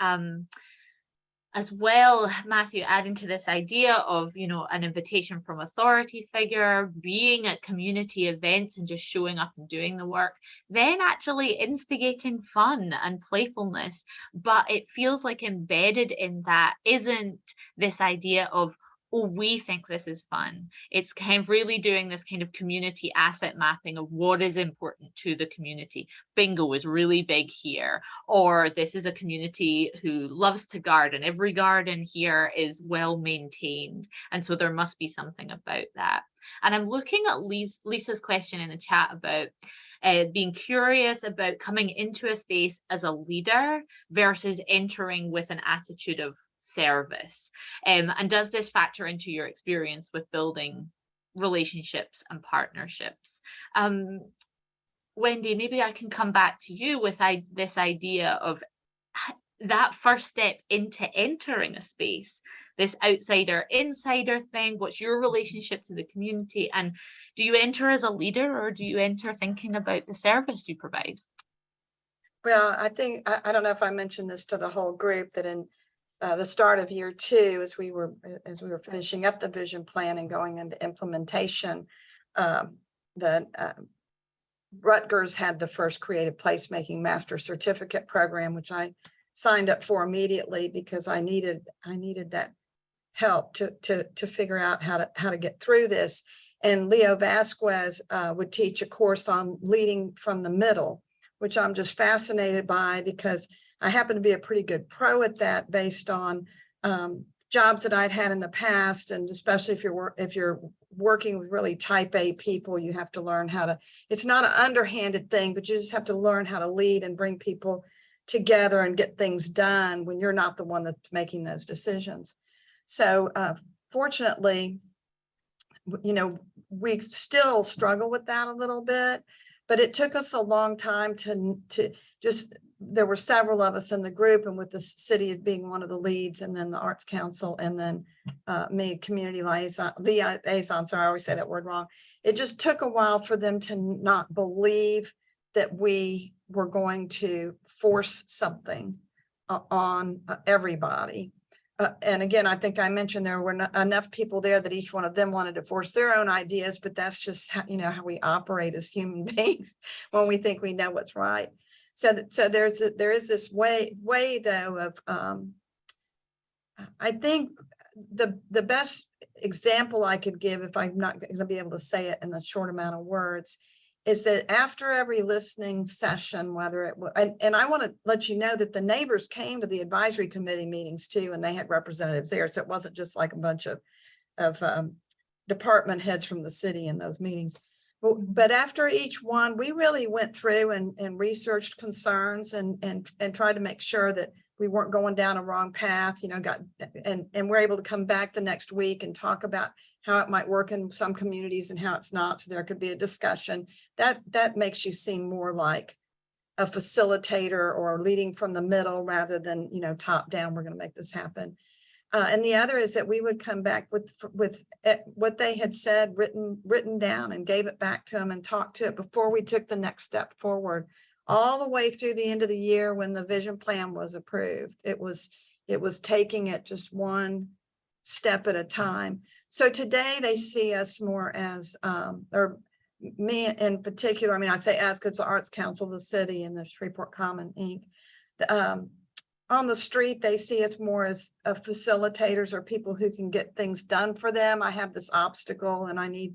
as well, Matthew, adding to this idea of, you know, an invitation from authority figure, being at community events and just showing up and doing the work, then actually instigating fun and playfulness. But it feels like embedded in that isn't this idea of, oh, we think this is fun. It's kind of really doing this kind of community asset mapping of what is important to the community. Bingo is really big here, or this is a community who loves to garden. Every garden here is well maintained. And so there must be something about that. And I'm looking at Lisa's question in the chat about being curious about coming into a space as a leader versus entering with an attitude of service, and does this factor into your experience with building relationships and partnerships? Wendy, maybe I can come back to you with this idea of that first step into entering a space, this outsider insider thing. What's your relationship to the community, and do you enter as a leader or do you enter thinking about the service you provide? Well, I think I don't know if I mentioned this to the whole group, that in the start of year 2, as we were finishing up the vision plan and going into implementation, Rutgers had the first creative placemaking master certificate program, which I signed up for immediately because I needed that help to figure out how to get through this. And Leo Vasquez would teach a course on leading from the middle, which I'm just fascinated by, because I happen to be a pretty good pro at that based on jobs that I'd had in the past. And especially if you're working with really type A people, you have to learn how to, it's not an underhanded thing, but you just have to learn how to lead and bring people together and get things done when you're not the one that's making those decisions. So fortunately, you know, we still struggle with that a little bit, but it took us a long time to just, there were several of us in the group, and with the city as being one of the leads, and then the Arts Council, and then me, community liaison, sorry, I always say that word wrong. It just took a while for them to not believe that we were going to force something on everybody. And again, I think I mentioned there were enough people there that each one of them wanted to force their own ideas, but that's just how, you know, how we operate as human beings when we think we know what's right. So there is this way though of I think the best example I could give, if I'm not going to be able to say it in a short amount of words, is that after every listening session, whether it was, and I want to let you know that the neighbors came to the advisory committee meetings too, and they had representatives there. So it wasn't just like a bunch of department heads from the city in those meetings. But after each one, we really went through and researched concerns and tried to make sure that we weren't going down a wrong path, you know, and we're able to come back the next week and talk about how it might work in some communities and how it's not. So there could be a discussion that makes you seem more like a facilitator or leading from the middle rather than, you know, top down, we're going to make this happen. And the other is that we would come back with what they had said written down and gave it back to them and talked to it before we took the next step forward all the way through the end of the year when the vision plan was approved. It was taking it just one step at a time. So today they see us more as, or me in particular, I mean, I say as because the Arts Council of the city and the Shreveport Common Inc. On the street, they see us more as facilitators or people who can get things done for them. I have this obstacle and I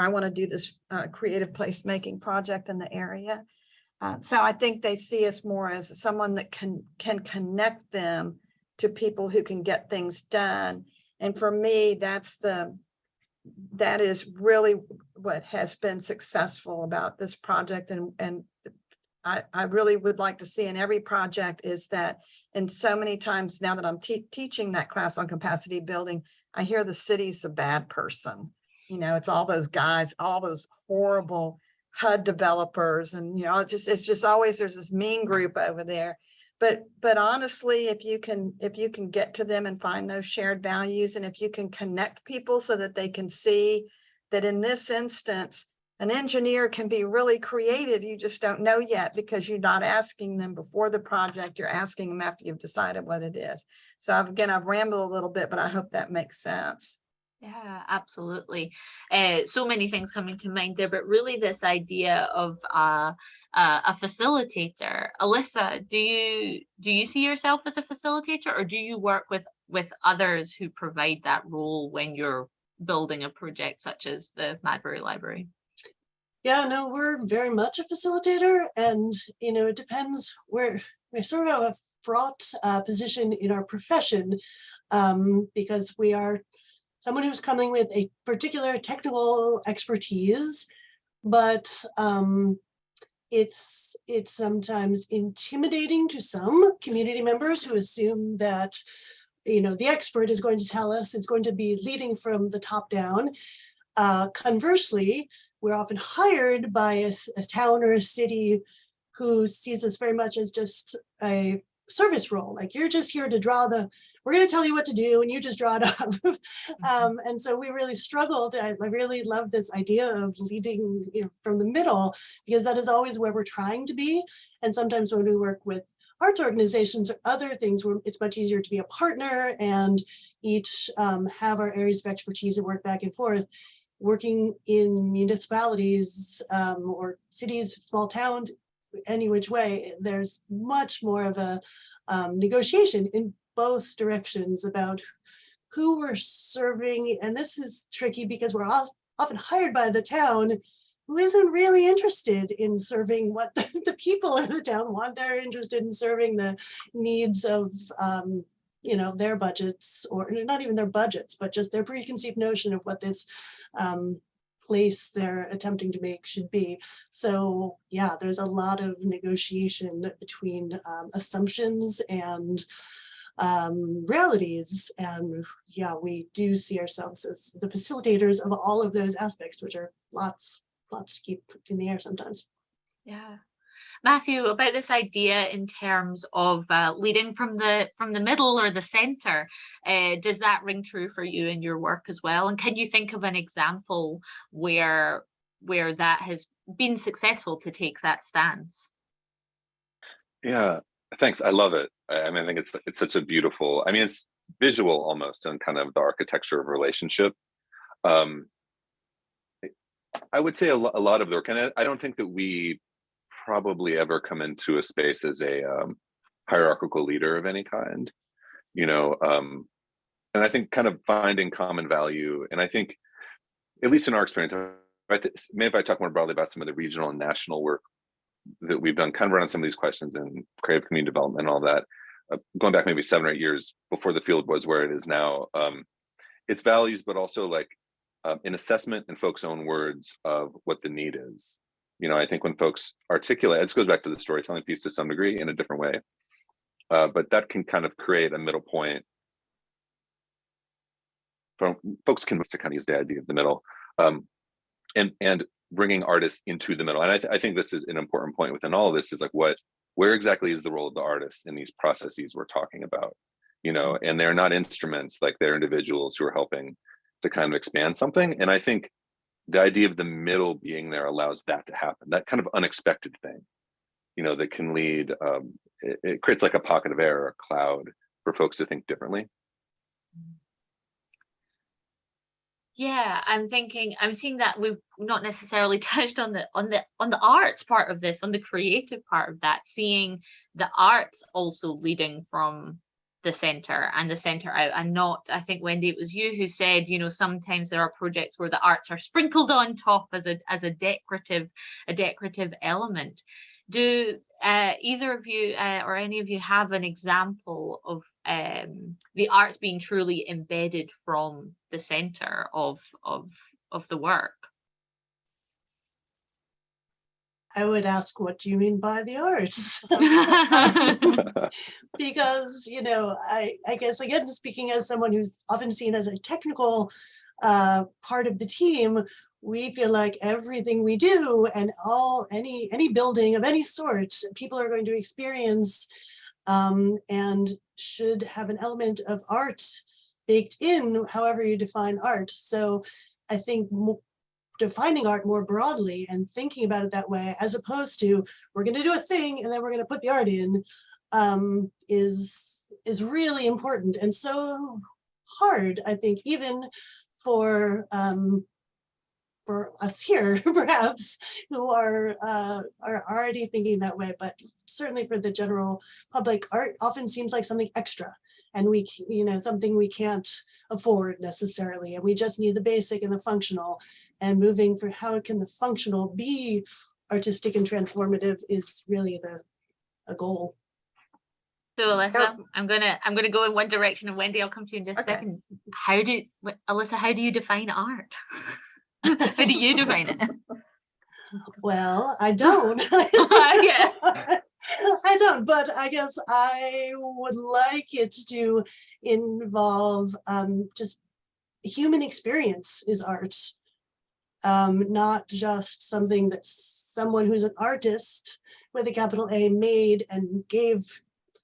want to do this creative placemaking project in the area. So I think they see us more as someone that can connect them to people who can get things done. And for me, that is really what has been successful about this project. And I really would like to see in every project is that, and so many times now that I'm teaching that class on capacity building, I hear the city's a bad person. You know, it's all those guys, all those horrible HUD developers. And, you know, it's just always, there's this mean group over there. But honestly, if you can get to them and find those shared values, and if you can connect people so that they can see that in this instance, an engineer can be really creative, you just don't know yet because you're not asking them before the project, you're asking them after you've decided what it is. So I've rambled a little bit, but I hope that makes sense. Yeah, absolutely. So many things coming to mind there, but really this idea of a facilitator. Alyssa, do you see yourself as a facilitator, or do you work with others who provide that role when you're building a project such as the Madbury Library? Yeah, no, we're very much a facilitator, and you know, it depends. We're sort of a fraught position in our profession because we are someone who's coming with a particular technical expertise, but it's sometimes intimidating to some community members who assume that, you know, the expert is going to tell us, it's going to be leading from the top down. Conversely, we're often hired by a town or a city who sees us very much as just a service role. Like, you're just here to we're going to tell you what to do and you just draw it up. And so we really struggled. I really love this idea of leading, you know, from the middle, because that is always where we're trying to be. And sometimes when we work with arts organizations or other things where it's much easier to be a partner and each have our areas of expertise and work back and forth. Working in municipalities or cities, small towns, any which way, there's much more of a negotiation in both directions about who we're serving. And this is tricky because we're often hired by the town who isn't really interested in serving what the people of the town want. They're interested in serving the needs of you know, their budgets, or not even their budgets, but just their preconceived notion of what this place they're attempting to make should be. So yeah, there's a lot of negotiation between assumptions and realities. And yeah, we do see ourselves as the facilitators of all of those aspects, which are lots to keep in the air sometimes. Yeah. Matthew, about this idea in terms of leading from the middle or the center, does that ring true for you in your work as well? And can you think of an example where that has been successful to take that stance? Yeah, thanks. I love it. I mean, I think it's such a beautiful, I mean, it's visual almost, and kind of the architecture of relationship. I would say a lot of the work, and I don't think that we probably ever come into a space as a hierarchical leader of any kind, you know, and I think kind of finding common value. And I think, at least in our experience, maybe if I talk more broadly about some of the regional and national work that we've done kind of around some of these questions in creative community development and all that, going back maybe 7 or 8 years before the field was where it is now, it's values, but also like an assessment in folks' own words of what the need is. You know, I think when folks articulate, this goes back to the storytelling piece to some degree in a different way, but that can kind of create a middle point. Folks can to kind of use the idea of the middle, and bringing artists into the middle. And I think this is an important point within all of this, is like where exactly is the role of the artist in these processes we're talking about, you know, and they're not instruments, like they're individuals who are helping to kind of expand something. And I think the idea of the middle being there allows that to happen, that kind of unexpected thing, that can lead, it creates like a pocket of air or a cloud for folks to think differently. Yeah, I'm seeing that we've not necessarily touched on the arts part of this, on the creative part of that, seeing the arts also leading from the center and the center out, and not, I think, Wendy, it was you who said, sometimes there are projects where the arts are sprinkled on top as a decorative element. Do either of you or any of you have an example of the arts being truly embedded from the center of the work? I would ask, what do you mean by the arts? Because, I guess, again, speaking as someone who's often seen as a technical part of the team, we feel like everything we do and any building of any sort, people are going to experience and should have an element of art baked in, however you define art. So I think defining art more broadly and thinking about it that way, as opposed to we're going to do a thing and then we're going to put the art in, is really important, and so hard, I think, even for us here, perhaps, who are already thinking that way, but certainly for the general public, art often seems like something extra, and something we can't afford necessarily, and we just need the basic and the functional. And moving for how can the functional be artistic and transformative is really a goal. So Alyssa, I'm gonna go in one direction, and Wendy, I'll come to you in just a second. Alyssa, how do you define art? How do you define it? Well, I don't. Yeah. I don't, but I guess I would like it to involve just human experience is art, not just something that someone who's an artist with a capital A made and gave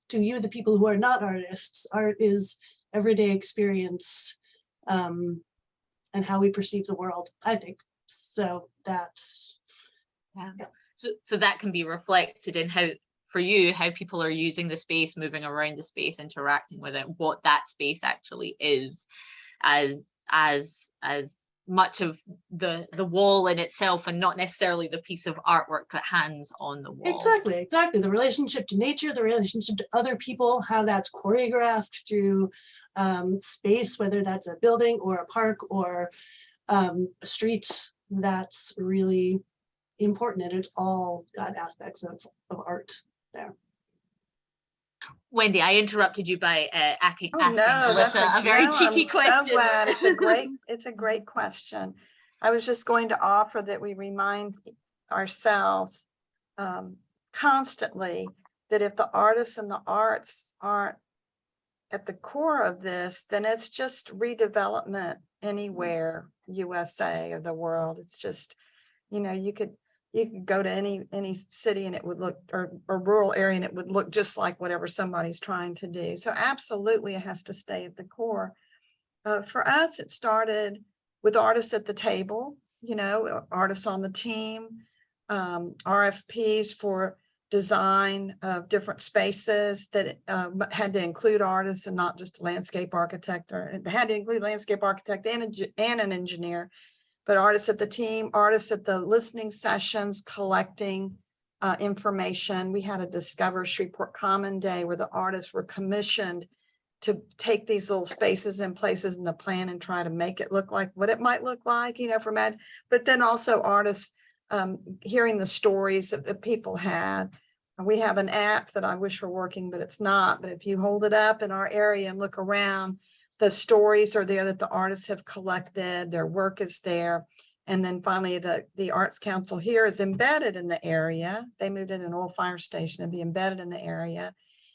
to you, the people who are not artists. Art is everyday experience and how we perceive the world, I think. So that's, yeah. So that can be reflected in how people are using the space, moving around the space, interacting with it, what that space actually is, as much of the wall in itself, and not necessarily the piece of artwork that hangs on the wall. Exactly. The relationship to nature, the relationship to other people, how that's choreographed through space, whether that's a building or a park or a street, that's really important, and it's all got aspects of art there. Wendy, I interrupted you by asking that's Alyssa a very cheeky question. I'm so glad. It's a great question. I was just going to offer that we remind ourselves constantly that if the artists and the arts aren't at the core of this, then it's just redevelopment anywhere, USA or the world. It's just, you could go to any city and it would look, or rural area, and it would look just like whatever somebody's trying to do. So absolutely, it has to stay at the core. For us, it started with artists at the table, artists on the team, RFPs for design of different spaces that had to include artists and not just a landscape architect, or it had to include a landscape architect and an engineer. But artists at the team, artists at the listening sessions, collecting information. We had a Discover Shreveport Common Day where the artists were commissioned to take these little spaces and places in the plan and try to make it look like what it might look like, from Ed. But then also artists hearing the stories that people had. We have an app that I wish were working, but it's not. But if you hold it up in our area and look around, the stories are there that the artists have collected, their work is there. And then finally, the Arts Council here is embedded in the area. They moved in an oil fire station and be embedded in the area.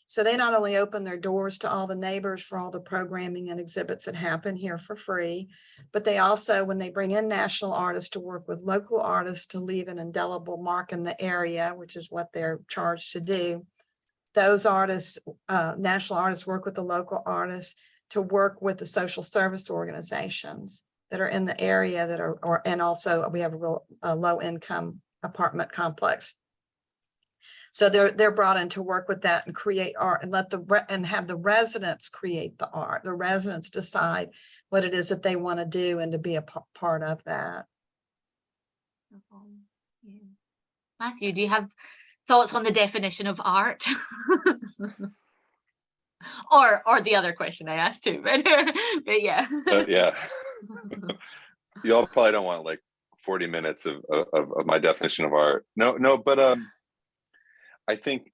So they not only open their doors to all the neighbors for all the programming and exhibits that happen here for free, but they also, when they bring in national artists to work with local artists to leave an indelible mark in the area, which is what they're charged to do, those artists, national artists, work with the local artists to work with the social service organizations that are in the area that are, and also we have a real low income apartment complex. So they're brought in to work with that and create art and and have the residents create the art. The residents decide what it is that they want to do and to be a part of that. Yeah. Matthew, do you have thoughts on the definition of art? or the other question I asked too, but yeah. Yeah. You all probably don't want like 40 minutes of my definition of art. No, but I think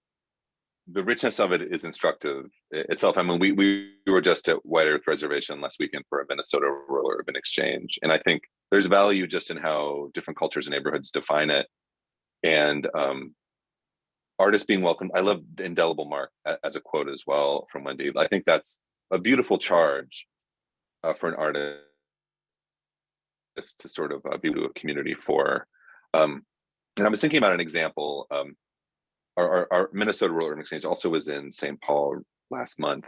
the richness of it is instructive itself. I mean, we were just at White Earth Reservation last weekend for a Minnesota Rural Urban Exchange, and I think there's value just in how different cultures and neighborhoods define it. And artists being welcomed. I love the indelible mark as a quote as well from Wendy. I think that's a beautiful charge for an artist to sort of be to a community for. And I was thinking about an example. Our Minnesota Rural Urban Exchange also was in St. Paul last month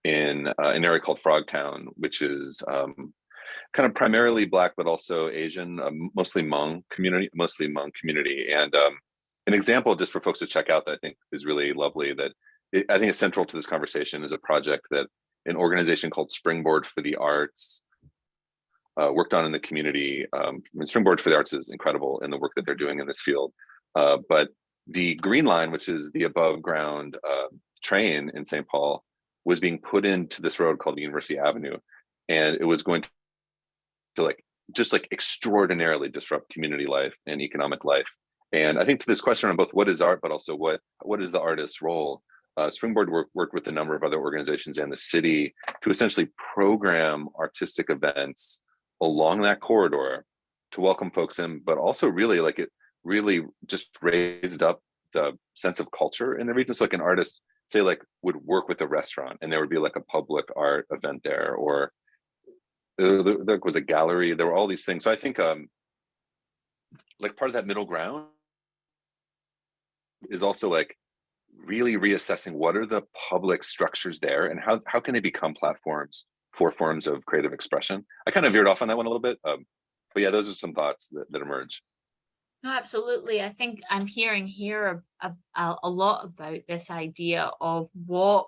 in an area called Frogtown, which is kind of primarily Black, but also Asian, mostly Hmong community. And an example just for folks to check out that I think is really lovely, that I think is central to this conversation, is a project that an organization called Springboard for the Arts worked on in the community. Springboard for the Arts is incredible in the work that they're doing in this field. But the Green Line, which is the above ground train in St. Paul, was being put into this road called University Avenue. And it was going to just extraordinarily disrupt community life and economic life. And I think to this question on both what is art, but also what is the artist's role, Springboard worked with a number of other organizations and the city to essentially program artistic events along that corridor to welcome folks in, but also really it really just raised up the sense of culture in the region. So like an artist, say, would work with a restaurant and there would be a public art event there, or there was a gallery, there were all these things. So I think part of that middle ground is also really reassessing what are the public structures there and how can they become platforms for forms of creative expression. I kind of veered off on that one a little bit, but yeah, those are some thoughts that emerge. No, absolutely. I think I'm hearing here a lot about this idea of what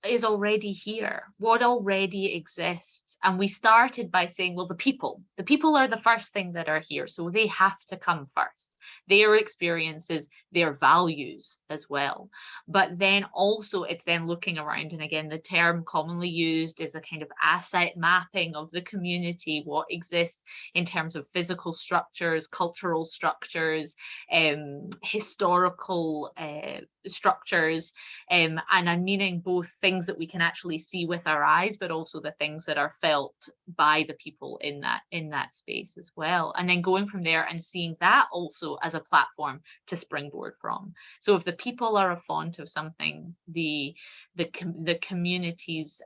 is already here, what already exists. And we started by saying, well, the people are the first thing that are here, so they have to come first. Their experiences, their values as well. But then also it's then looking around, and again, the term commonly used is a kind of asset mapping of the community, what exists in terms of physical structures, cultural structures, historical structures, and I'm meaning both things that we can actually see with our eyes, but also the things that are felt by the people in that space as well. And then going from there and seeing that also as a platform to springboard from. So if the people are a font of something, the community's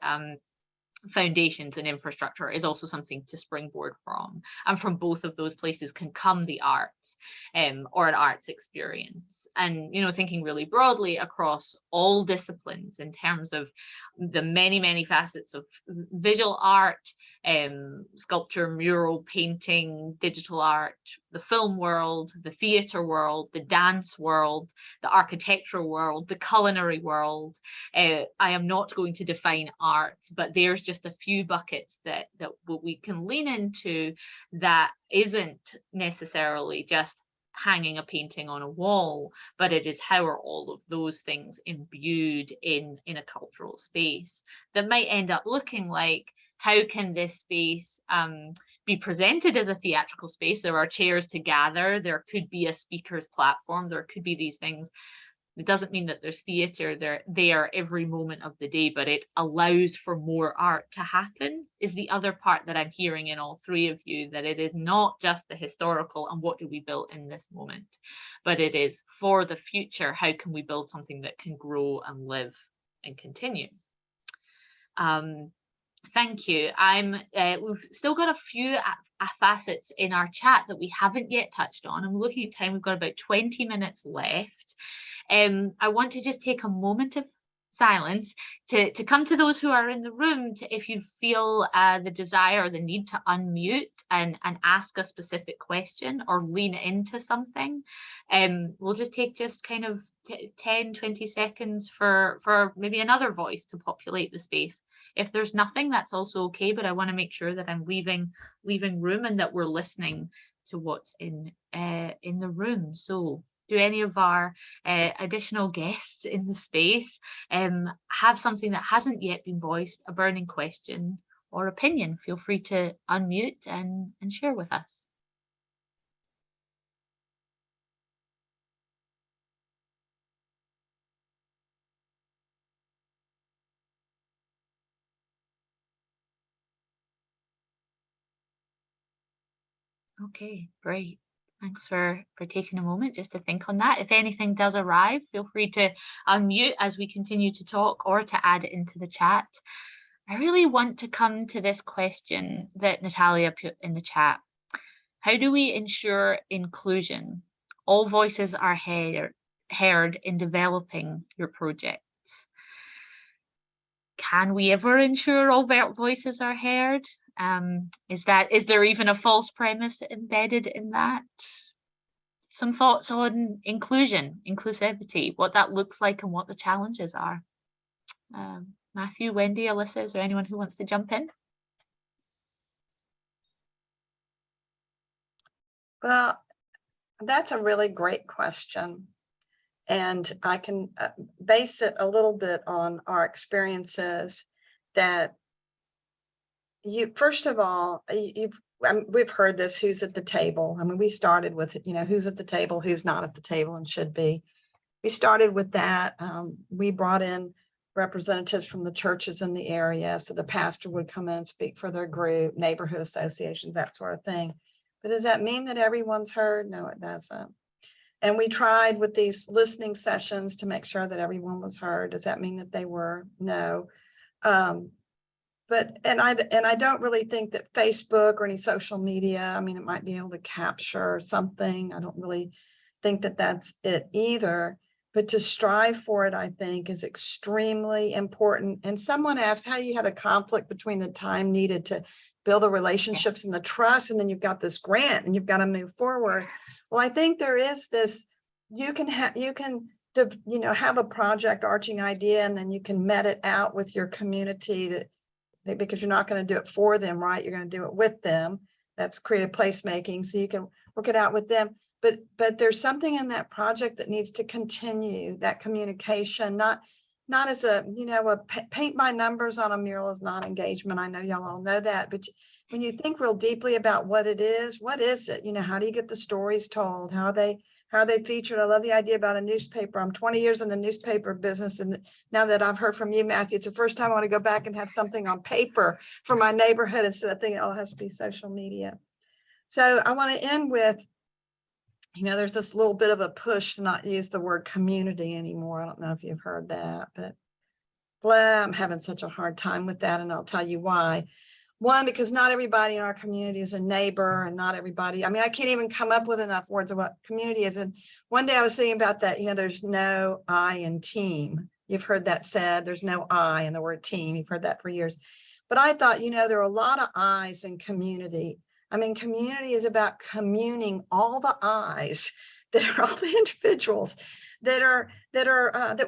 foundations and infrastructure is also something to springboard from, and from both of those places can come the arts or an arts experience. And thinking really broadly across all disciplines in terms of the many facets of visual art, sculpture, mural, painting, digital art, the film world, the theater world, the dance world, the architectural world, the culinary world. I am not going to define art, but there's just a few buckets that we can lean into that isn't necessarily just hanging a painting on a wall, but it is how are all of those things imbued in a cultural space that might end up looking like, how can this space be presented as a theatrical space? There are chairs to gather, there could be a speaker's platform, there could be these things. It doesn't mean that there's theater there every moment of the day, but it allows for more art to happen, is the other part that I'm hearing in all three of you, that it is not just the historical and what do we build in this moment, but it is for the future, how can we build something that can grow and live and continue. Thank you. We've still got a few facets in our chat that we haven't yet touched on. I'm looking at time, we've got about 20 minutes left. I want to just take a moment silence, to come to those who are in the room, to, if you feel the desire or the need to unmute and ask a specific question or lean into something. We'll just take just kind of 10-20 seconds for maybe another voice to populate the space. If there's nothing, that's also okay, but I want to make sure that I'm leaving room and that we're listening to what's in the room. So do any of our additional guests in the space have something that hasn't yet been voiced, a burning question or opinion? Feel free to unmute and share with us. Okay, great. Thanks for taking a moment just to think on that. If anything does arrive, feel free to unmute as we continue to talk or to add it into the chat. I really want to come to this question that Natalia put in the chat. How do we ensure inclusion? All voices are heard in developing your projects. Can we ever ensure all voices are heard? Is there even a false premise embedded in that? Some thoughts on inclusion, inclusivity, what that looks like and what the challenges are. Matthew, Wendy, Alyssa, is there anyone who wants to jump in? Well, that's a really great question. And I can base it a little bit on our experiences that first of all, we've heard this, who's at the table. I mean, we started with, who's at the table, who's not at the table and should be. We started with that. We brought in representatives from the churches in the area. So the pastor would come in and speak for their group, neighborhood associations, that sort of thing. But does that mean that everyone's heard? No, it doesn't. And we tried with these listening sessions to make sure that everyone was heard. Does that mean that they were? No. But I don't really think that Facebook or any social media, I mean, it might be able to capture something. I don't really think that that's it either. But to strive for it, I think, is extremely important. And someone asked how you had a conflict between the time needed to build the relationships and the trust, and then you've got this grant and you've got to move forward. Well, I think there is this, you can have a project arching idea, and then you can met it out with your community because you're not going to do it for them, right? You're going to do it with them. That's creative placemaking. So you can work it out with them. But there's something in that project that needs to continue, that communication, not as a paint by numbers on a mural is not engagement. I know y'all all know that, but when you think real deeply about what it is, what is it? How do you get the stories told? How are they featured? I love the idea about a newspaper. I'm 20 years in the newspaper business. And now that I've heard from you, Matthew, it's the first time I want to go back and have something on paper for my neighborhood instead of thinking, oh, it has to be social media. So I want to end with, there's this little bit of a push to not use the word community anymore. I don't know if you've heard that, but I'm having such a hard time with that. And I'll tell you why. One, because not everybody in our community is a neighbor, and not everybody, I can't even come up with enough words of what community is. And one day I was thinking about that, there's no I in team. You've heard that said, there's no I in the word team. You've heard that for years. But I thought, there are a lot of I's in community. Community is about communing all the I's that are all the individuals that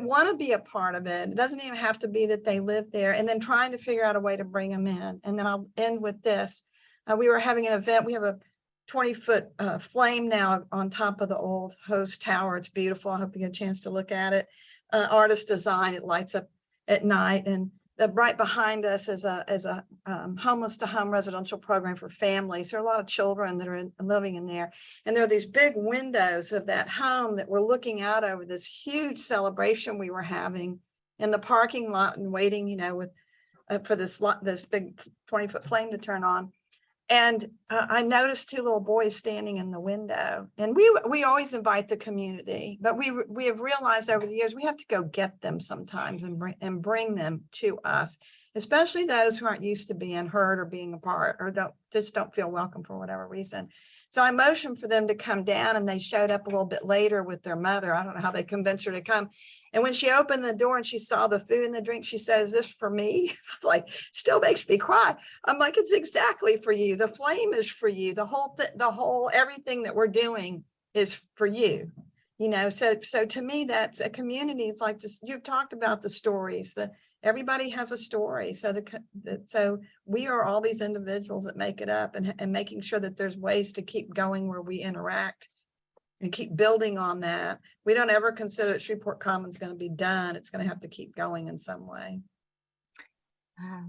want to be a part of it. It doesn't even have to be that they live there, and then trying to figure out a way to bring them in. And then I'll end with this. We were having an event. We have a 20-foot flame now on top of the old host tower. It's beautiful. I hope you get a chance to look at it. Artist design. It lights up at night, and right behind us is a homeless to home residential program for families. There are a lot of children that are living in there. And there are these big windows of that home that we're looking out over this huge celebration we were having in the parking lot and waiting, for this big 20-foot flame to turn on. And I noticed two little boys standing in the window. And we always invite the community, but we have realized over the years we have to go get them sometimes and bring them to us. especially those who aren't used to being heard or being a part, or don't feel welcome for whatever reason. So I motioned for them to come down, and they showed up a little bit later with their mother. I don't know how they convinced her to come. And when she opened the door and she saw the food and the drink, she said, "Is this for me?" Like, still makes me cry. I'm like, it's exactly for you. The flame is for you. The whole everything that we're doing is for you. You know, so to me, that's a community. It's like, just, you've talked about the stories, that everybody has a story. So so we are all these individuals that make it up, and making sure that there's ways to keep going where we interact and keep building on that. We don't ever consider that Shreveport Commons is going to be done. It's going to have to keep going in some way.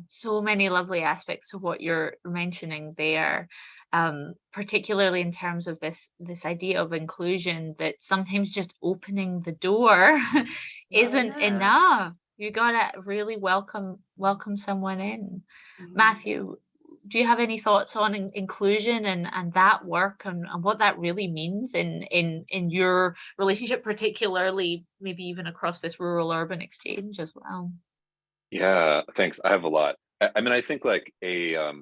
So many lovely aspects to what you're mentioning there, particularly in terms of this idea of inclusion, that sometimes just opening the door isn't enough. You gotta really welcome someone in. Mhm. Matthew, do you have any thoughts on inclusion and that work, and what that really means in your relationship, particularly maybe even across this rural-urban exchange as well? Yeah, thanks. I have a lot. I mean, I think like a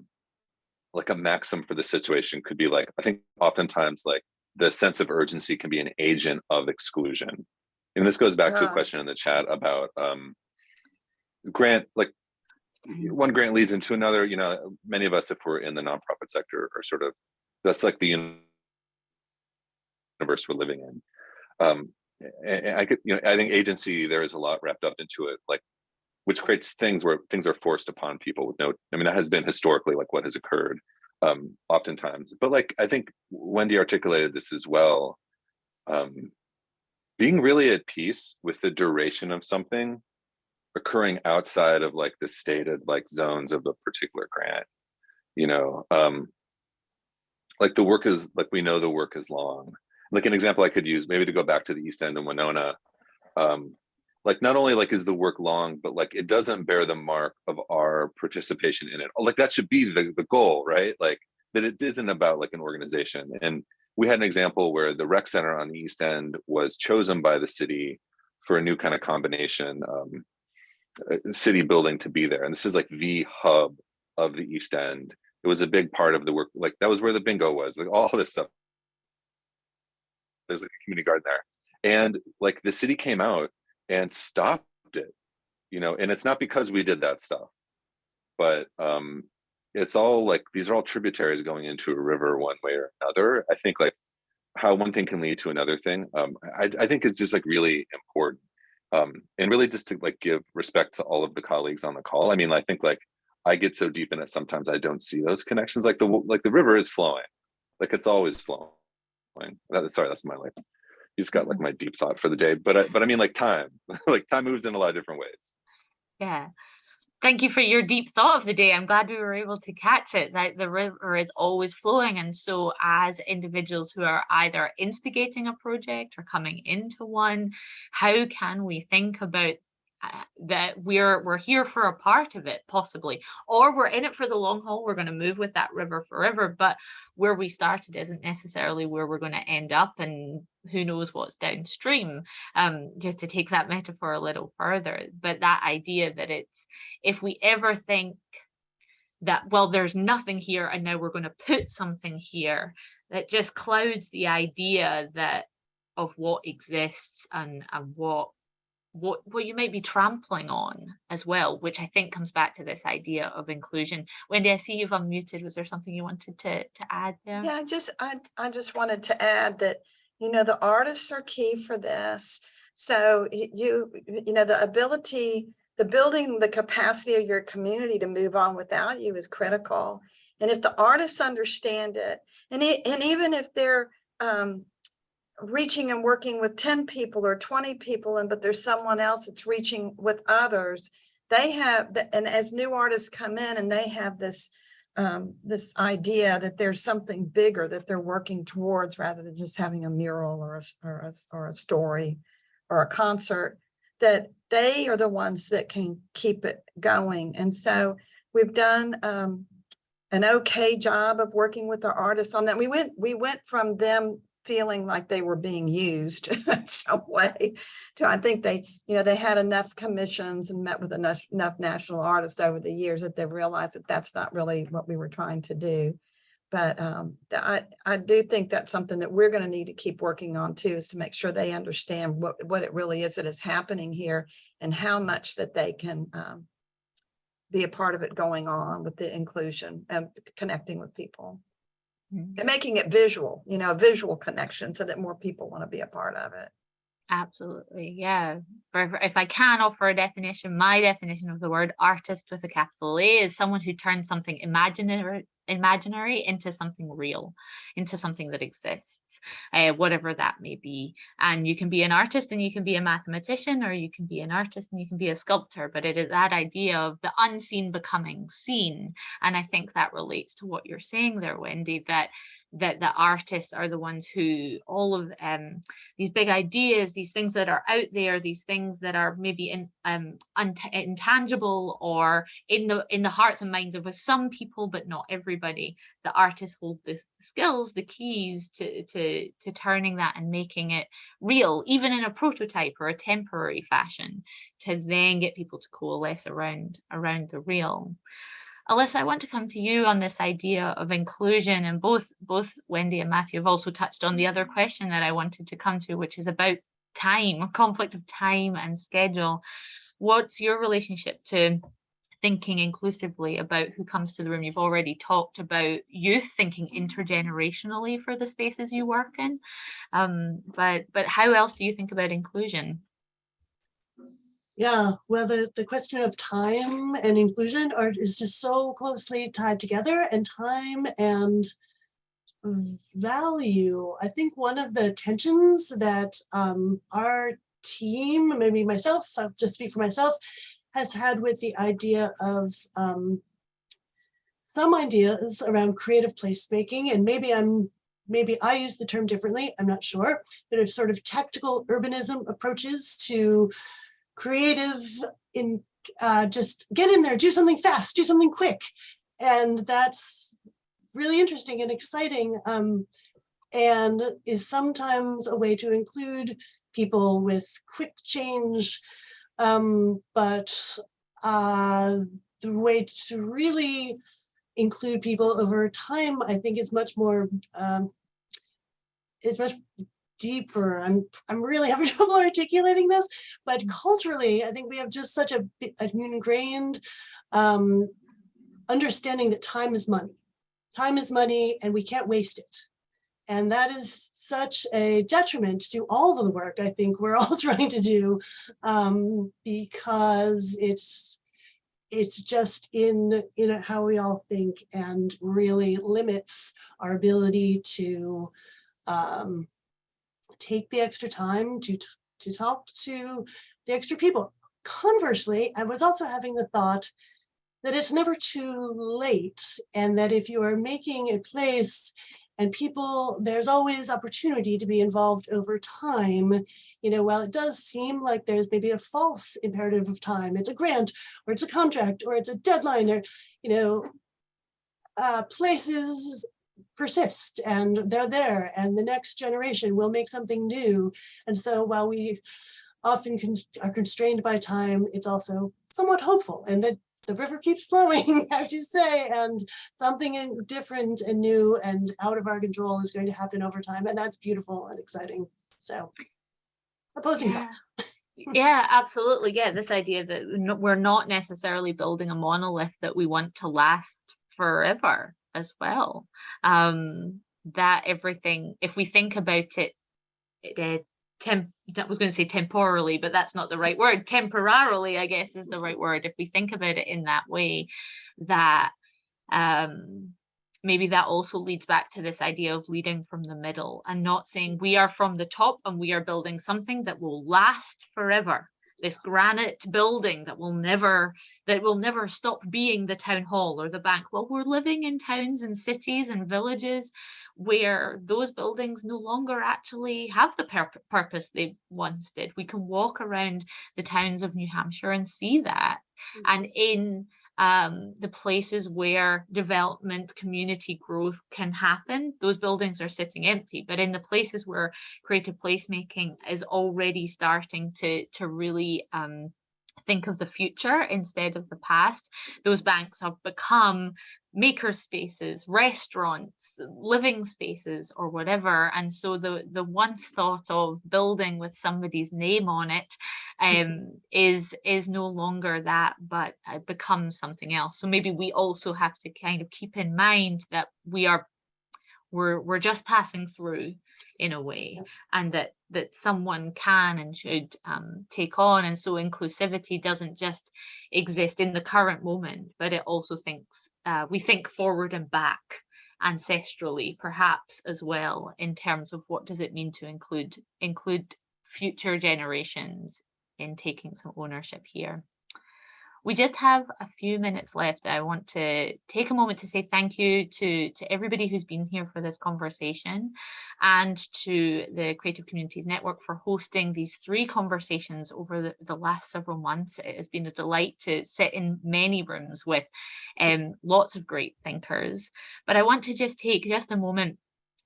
maxim for the situation could be like, I think oftentimes like the sense of urgency can be an agent of exclusion. And this goes back to a question in the chat about grant, like one grant leads into another. You know, many of us, if we're in the nonprofit sector, are sort of, that's like the universe we're living in. And I could, you know, I think agency, there is a lot wrapped up into it, like, which creates things where things are forced upon people with no, I mean, that has been historically like what has occurred oftentimes. But like, I think Wendy articulated this as well. Being really at peace with the duration of something occurring outside of like the stated like zones of a particular grant, you know, like the work is, like, we know the work is long. Like an example I could use, maybe to go back to the East End and Winona, like not only like is the work long, but like it doesn't bear the mark of our participation in it. Like that should be the goal, right? Like that it isn't about like an organization. And we had an example where the rec center on the East End was chosen by the city for a new kind of combination city building to be there. And this is like the hub of the East End. It was a big part of the work. Like that was where the bingo was, like all this stuff. There's like a community garden there. And like the city came out and stopped it, you know, and it's not because we did that stuff, but it's all like, these are all tributaries going into a river one way or another. I think like how one thing can lead to another thing, I think it's just like really important, and really just to like give respect to all of the colleagues on the call. I mean, I think like I get so deep in it sometimes I don't see those connections. Like the river is flowing, like it's always flowing. Sorry, that's my life. You just got like my deep thought for the day, but I mean like time, like time moves in a lot of different ways. Yeah. Thank you for your deep thought of the day. I'm glad we were able to catch it, that the river is always flowing. And so as individuals who are either instigating a project or coming into one, how can we think about that we're here for a part of it, possibly, or we're in it for the long haul. We're going to move with that river forever, but where we started isn't necessarily where we're going to end up, and who knows what's downstream, just to take that metaphor a little further. But that idea that it's, if we ever think that, well, there's nothing here and now we're going to put something here, that just clouds the idea that of what exists and what you might be trampling on as well, which I think comes back to this idea of inclusion. Wendy, I see you've unmuted. Was there something you wanted to add there? Yeah, I just wanted to add that, you know, the artists are key for this. So you know, the ability, the building the capacity of your community to move on without you is critical. And if the artists understand it, and even if they're reaching and working with 10 people or 20 people, but there's someone else that's reaching with others, they have, and as new artists come in and they have this this idea that there's something bigger that they're working towards, rather than just having a mural or a story or a concert, that they are the ones that can keep it going. And so we've done an okay job of working with our artists on that. We went from them feeling like they were being used in some way. So I think they, they had enough commissions and met with enough national artists over the years that they realized that that's not really what we were trying to do. But I do think that's something that we're going to need to keep working on too, is to make sure they understand what it really is that is happening here and how much that they can be a part of it going on with the inclusion and connecting with people. And making it visual, a visual connection so that more people want to be a part of it. Absolutely, yeah. If I can offer a definition, my definition of the word artist with a capital A is someone who turns something imaginary into something real, into something that exists, whatever that may be. And you can be an artist and you can be a mathematician, or you can be an artist and you can be a sculptor, but it is that idea of the unseen becoming seen. And I think that relates to what you're saying there, Wendy, that the artists are the ones who all of these big ideas, these things that are out there, these things that are maybe intangible or in the hearts and minds of some people, but not everybody. The artists hold the skills, the keys to turning that and making it real, even in a prototype or a temporary fashion, to then get people to coalesce around the real. Alyssa, I want to come to you on this idea of inclusion, and both Wendy and Matthew have also touched on the other question that I wanted to come to, which is about time, conflict of time and schedule. What's your relationship to thinking inclusively about who comes to the room? You've already talked about youth, thinking intergenerationally for the spaces you work in, but how else do you think about inclusion? Yeah, well, the question of time and inclusion is just so closely tied together, and time and value. I think one of the tensions that our team, maybe myself, I'll just speak for myself, has had with the idea of some ideas around creative placemaking, and maybe I use the term differently, I'm not sure, but of sort of tactical urbanism approaches to creative, just get in there, do something fast, do something quick. And that's really interesting and exciting, and is sometimes a way to include people with quick change, but the way to really include people over time, I think, is much more, is much deeper. I'm really having trouble articulating this, but culturally, I think we have just such an ingrained understanding that time is money. Time is money, and we can't waste it. And that is such a detriment to all of the work I think we're all trying to do, because it's just in how we all think, and really limits our ability to take the extra time to talk to the extra people. Conversely, I was also having the thought that it's never too late, and that if you are making a place and people, there's always opportunity to be involved over time. While it does seem like there's maybe a false imperative of time, it's a grant, or it's a contract, or it's a deadline, or, places persist, and they're there, and the next generation will make something new. And so while we often are constrained by time, it's also somewhat hopeful, and that the river keeps flowing, as you say, and something different and new and out of our control is going to happen over time, and that's beautiful and exciting. So, opposing thoughts. Yeah, absolutely. Yeah, this idea that we're not necessarily building a monolith that we want to last forever as well. That everything, if we think about it, I was going to say temporally, but that's not the right word. Temporarily, I guess, is the right word. If we think about it in that way, that maybe that also leads back to this idea of leading from the middle, and not saying we are from the top and we are building something that will last forever. This granite building that will never stop being the town hall or the bank. Well, we're living in towns and cities and villages where those buildings no longer actually have the purpose they once did. We can walk around the towns of New Hampshire and see that. And in the places where development, community growth can happen. Those buildings are sitting empty, but in the places where creative placemaking is already starting to really think of the future instead of the past, those banks have become maker spaces, restaurants, living spaces, or whatever. And so the once thought of building with somebody's name on it is no longer that, but it becomes something else. So maybe we also have to kind of keep in mind that we're just passing through in a way, and that someone can and should take on. And so inclusivity doesn't just exist in the current moment, but it also we think forward and back ancestrally perhaps as well, in terms of what does it mean to include future generations in taking some ownership here. We just have a few minutes left. I want to take a moment to say thank you to everybody who's been here for this conversation, and to the Creative Communities Network for hosting these 3 conversations over the last several months. It has been a delight to sit in many rooms with lots of great thinkers. But I want to just take just a moment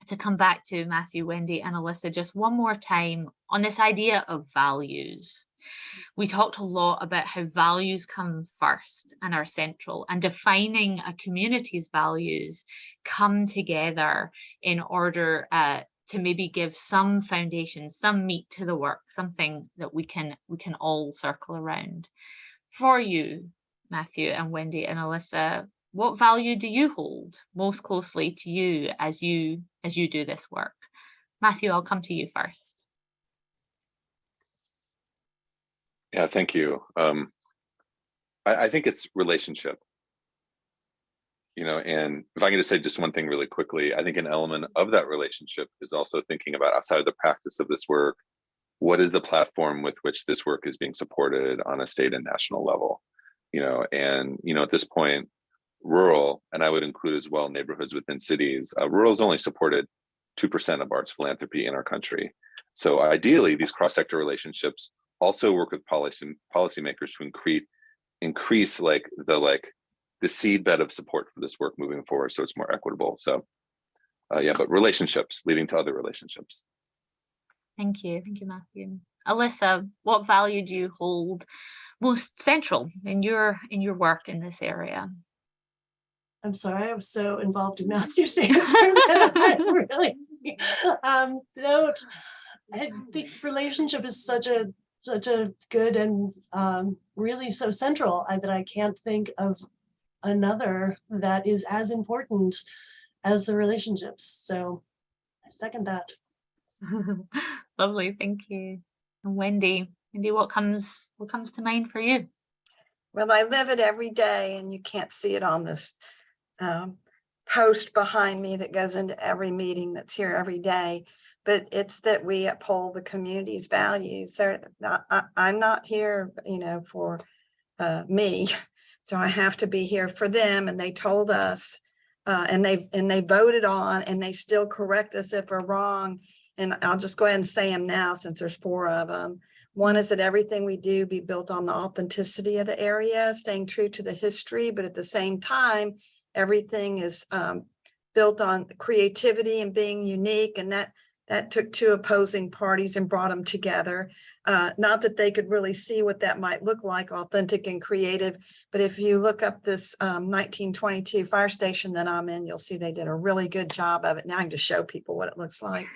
to come back to Matthew, Wendy, and Alyssa just one more time on this idea of values. We talked a lot about how values come first and are central, and defining a community's values come together in order to maybe give some foundation, some meat to the work, something that we can all circle around. For you, Matthew and Wendy and Alyssa, what value do you hold most closely to you as you do this work? Matthew, I'll come to you first. Yeah, thank you. I think it's relationship, and if I can just say just one thing really quickly, I think an element of that relationship is also thinking about, outside of the practice of this work, what is the platform with which this work is being supported on a state and national level, and, at this point, rural, and I would include as well neighborhoods within cities, rural is only supported 2% of arts philanthropy in our country. So ideally, these cross-sector relationships also work with policymakers to increase the seedbed of support for this work moving forward, so it's more equitable. So but relationships leading to other relationships. Thank you, Matthew. Alyssa, what value do you hold most central in your work in this area? I'm sorry, I was so involved in Matthew's answer that I really don't. I think relationship is such a good and really so central that I can't think of another that is as important as the relationships. So I second that. Lovely, thank you. And Wendy, what comes to mind for you? Well, I live it every day, and you can't see it on this post behind me that goes into every meeting that's here every day. But it's that we uphold the community's values. I'm not here, for me, so I have to be here for them. And they told us, and they voted on, and they still correct us if we're wrong. And I'll just go ahead and say them now, since there's 4 of them. One is that everything we do be built on the authenticity of the area, staying true to the history, but at the same time, everything is built on creativity and being unique, and that took 2 opposing parties and brought them together. Not that they could really see what that might look like, authentic and creative, but if you look up this 1922 fire station that I'm in, you'll see they did a really good job of it. Now I can just show people what it looks like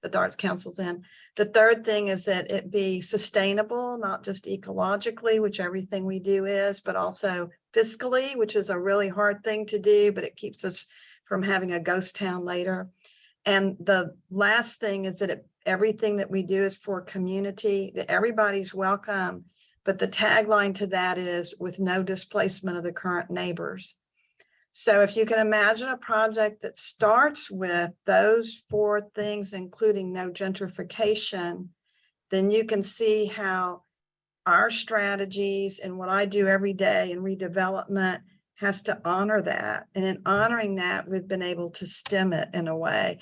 that the Arts Council's in. The third thing is that it be sustainable, not just ecologically, which everything we do is, but also fiscally, which is a really hard thing to do, but it keeps us from having a ghost town later. And the last thing is that everything that we do is for community, that everybody's welcome. But the tagline to that is with no displacement of the current neighbors. So if you can imagine a project that starts with those 4 things, including no gentrification, then you can see how our strategies and what I do every day in redevelopment has to honor that. And in honoring that, we've been able to stem it in a way.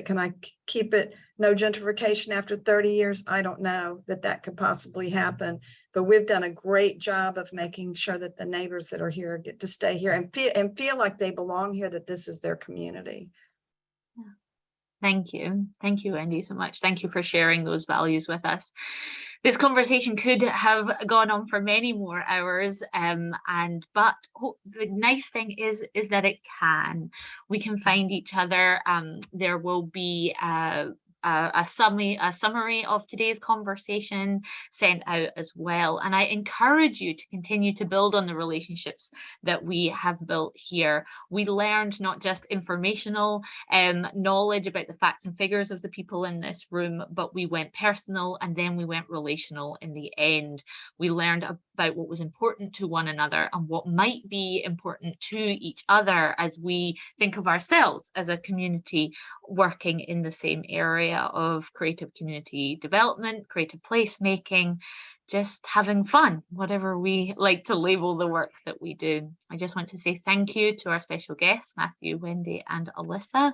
Can I keep it no gentrification after 30 years? I don't know that could possibly happen, but we've done a great job of making sure that the neighbors that are here get to stay here and feel like they belong here, that this is their community. Thank you. Thank you, Wendy, so much. Thank you for sharing those values with us. This conversation could have gone on for many more hours, but the nice thing is that it can. We can find each other. There will be a summary of today's conversation sent out as well. And I encourage you to continue to build on the relationships that we have built here. We learned not just informational knowledge about the facts and figures of the people in this room, but we went personal, and then we went relational in the end. We learned about what was important to one another and what might be important to each other as we think of ourselves as a community working in the same area of creative community development, creative placemaking, just having fun, whatever we like to label the work that we do. I just want to say thank you to our special guests, Matthew, Wendy, and Alyssa,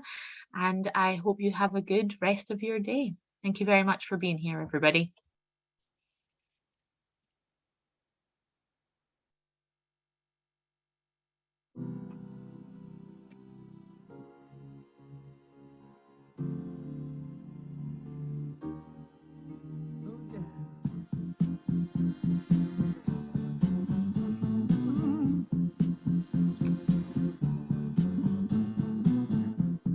and I hope you have a good rest of your day. Thank you very much for being here, everybody.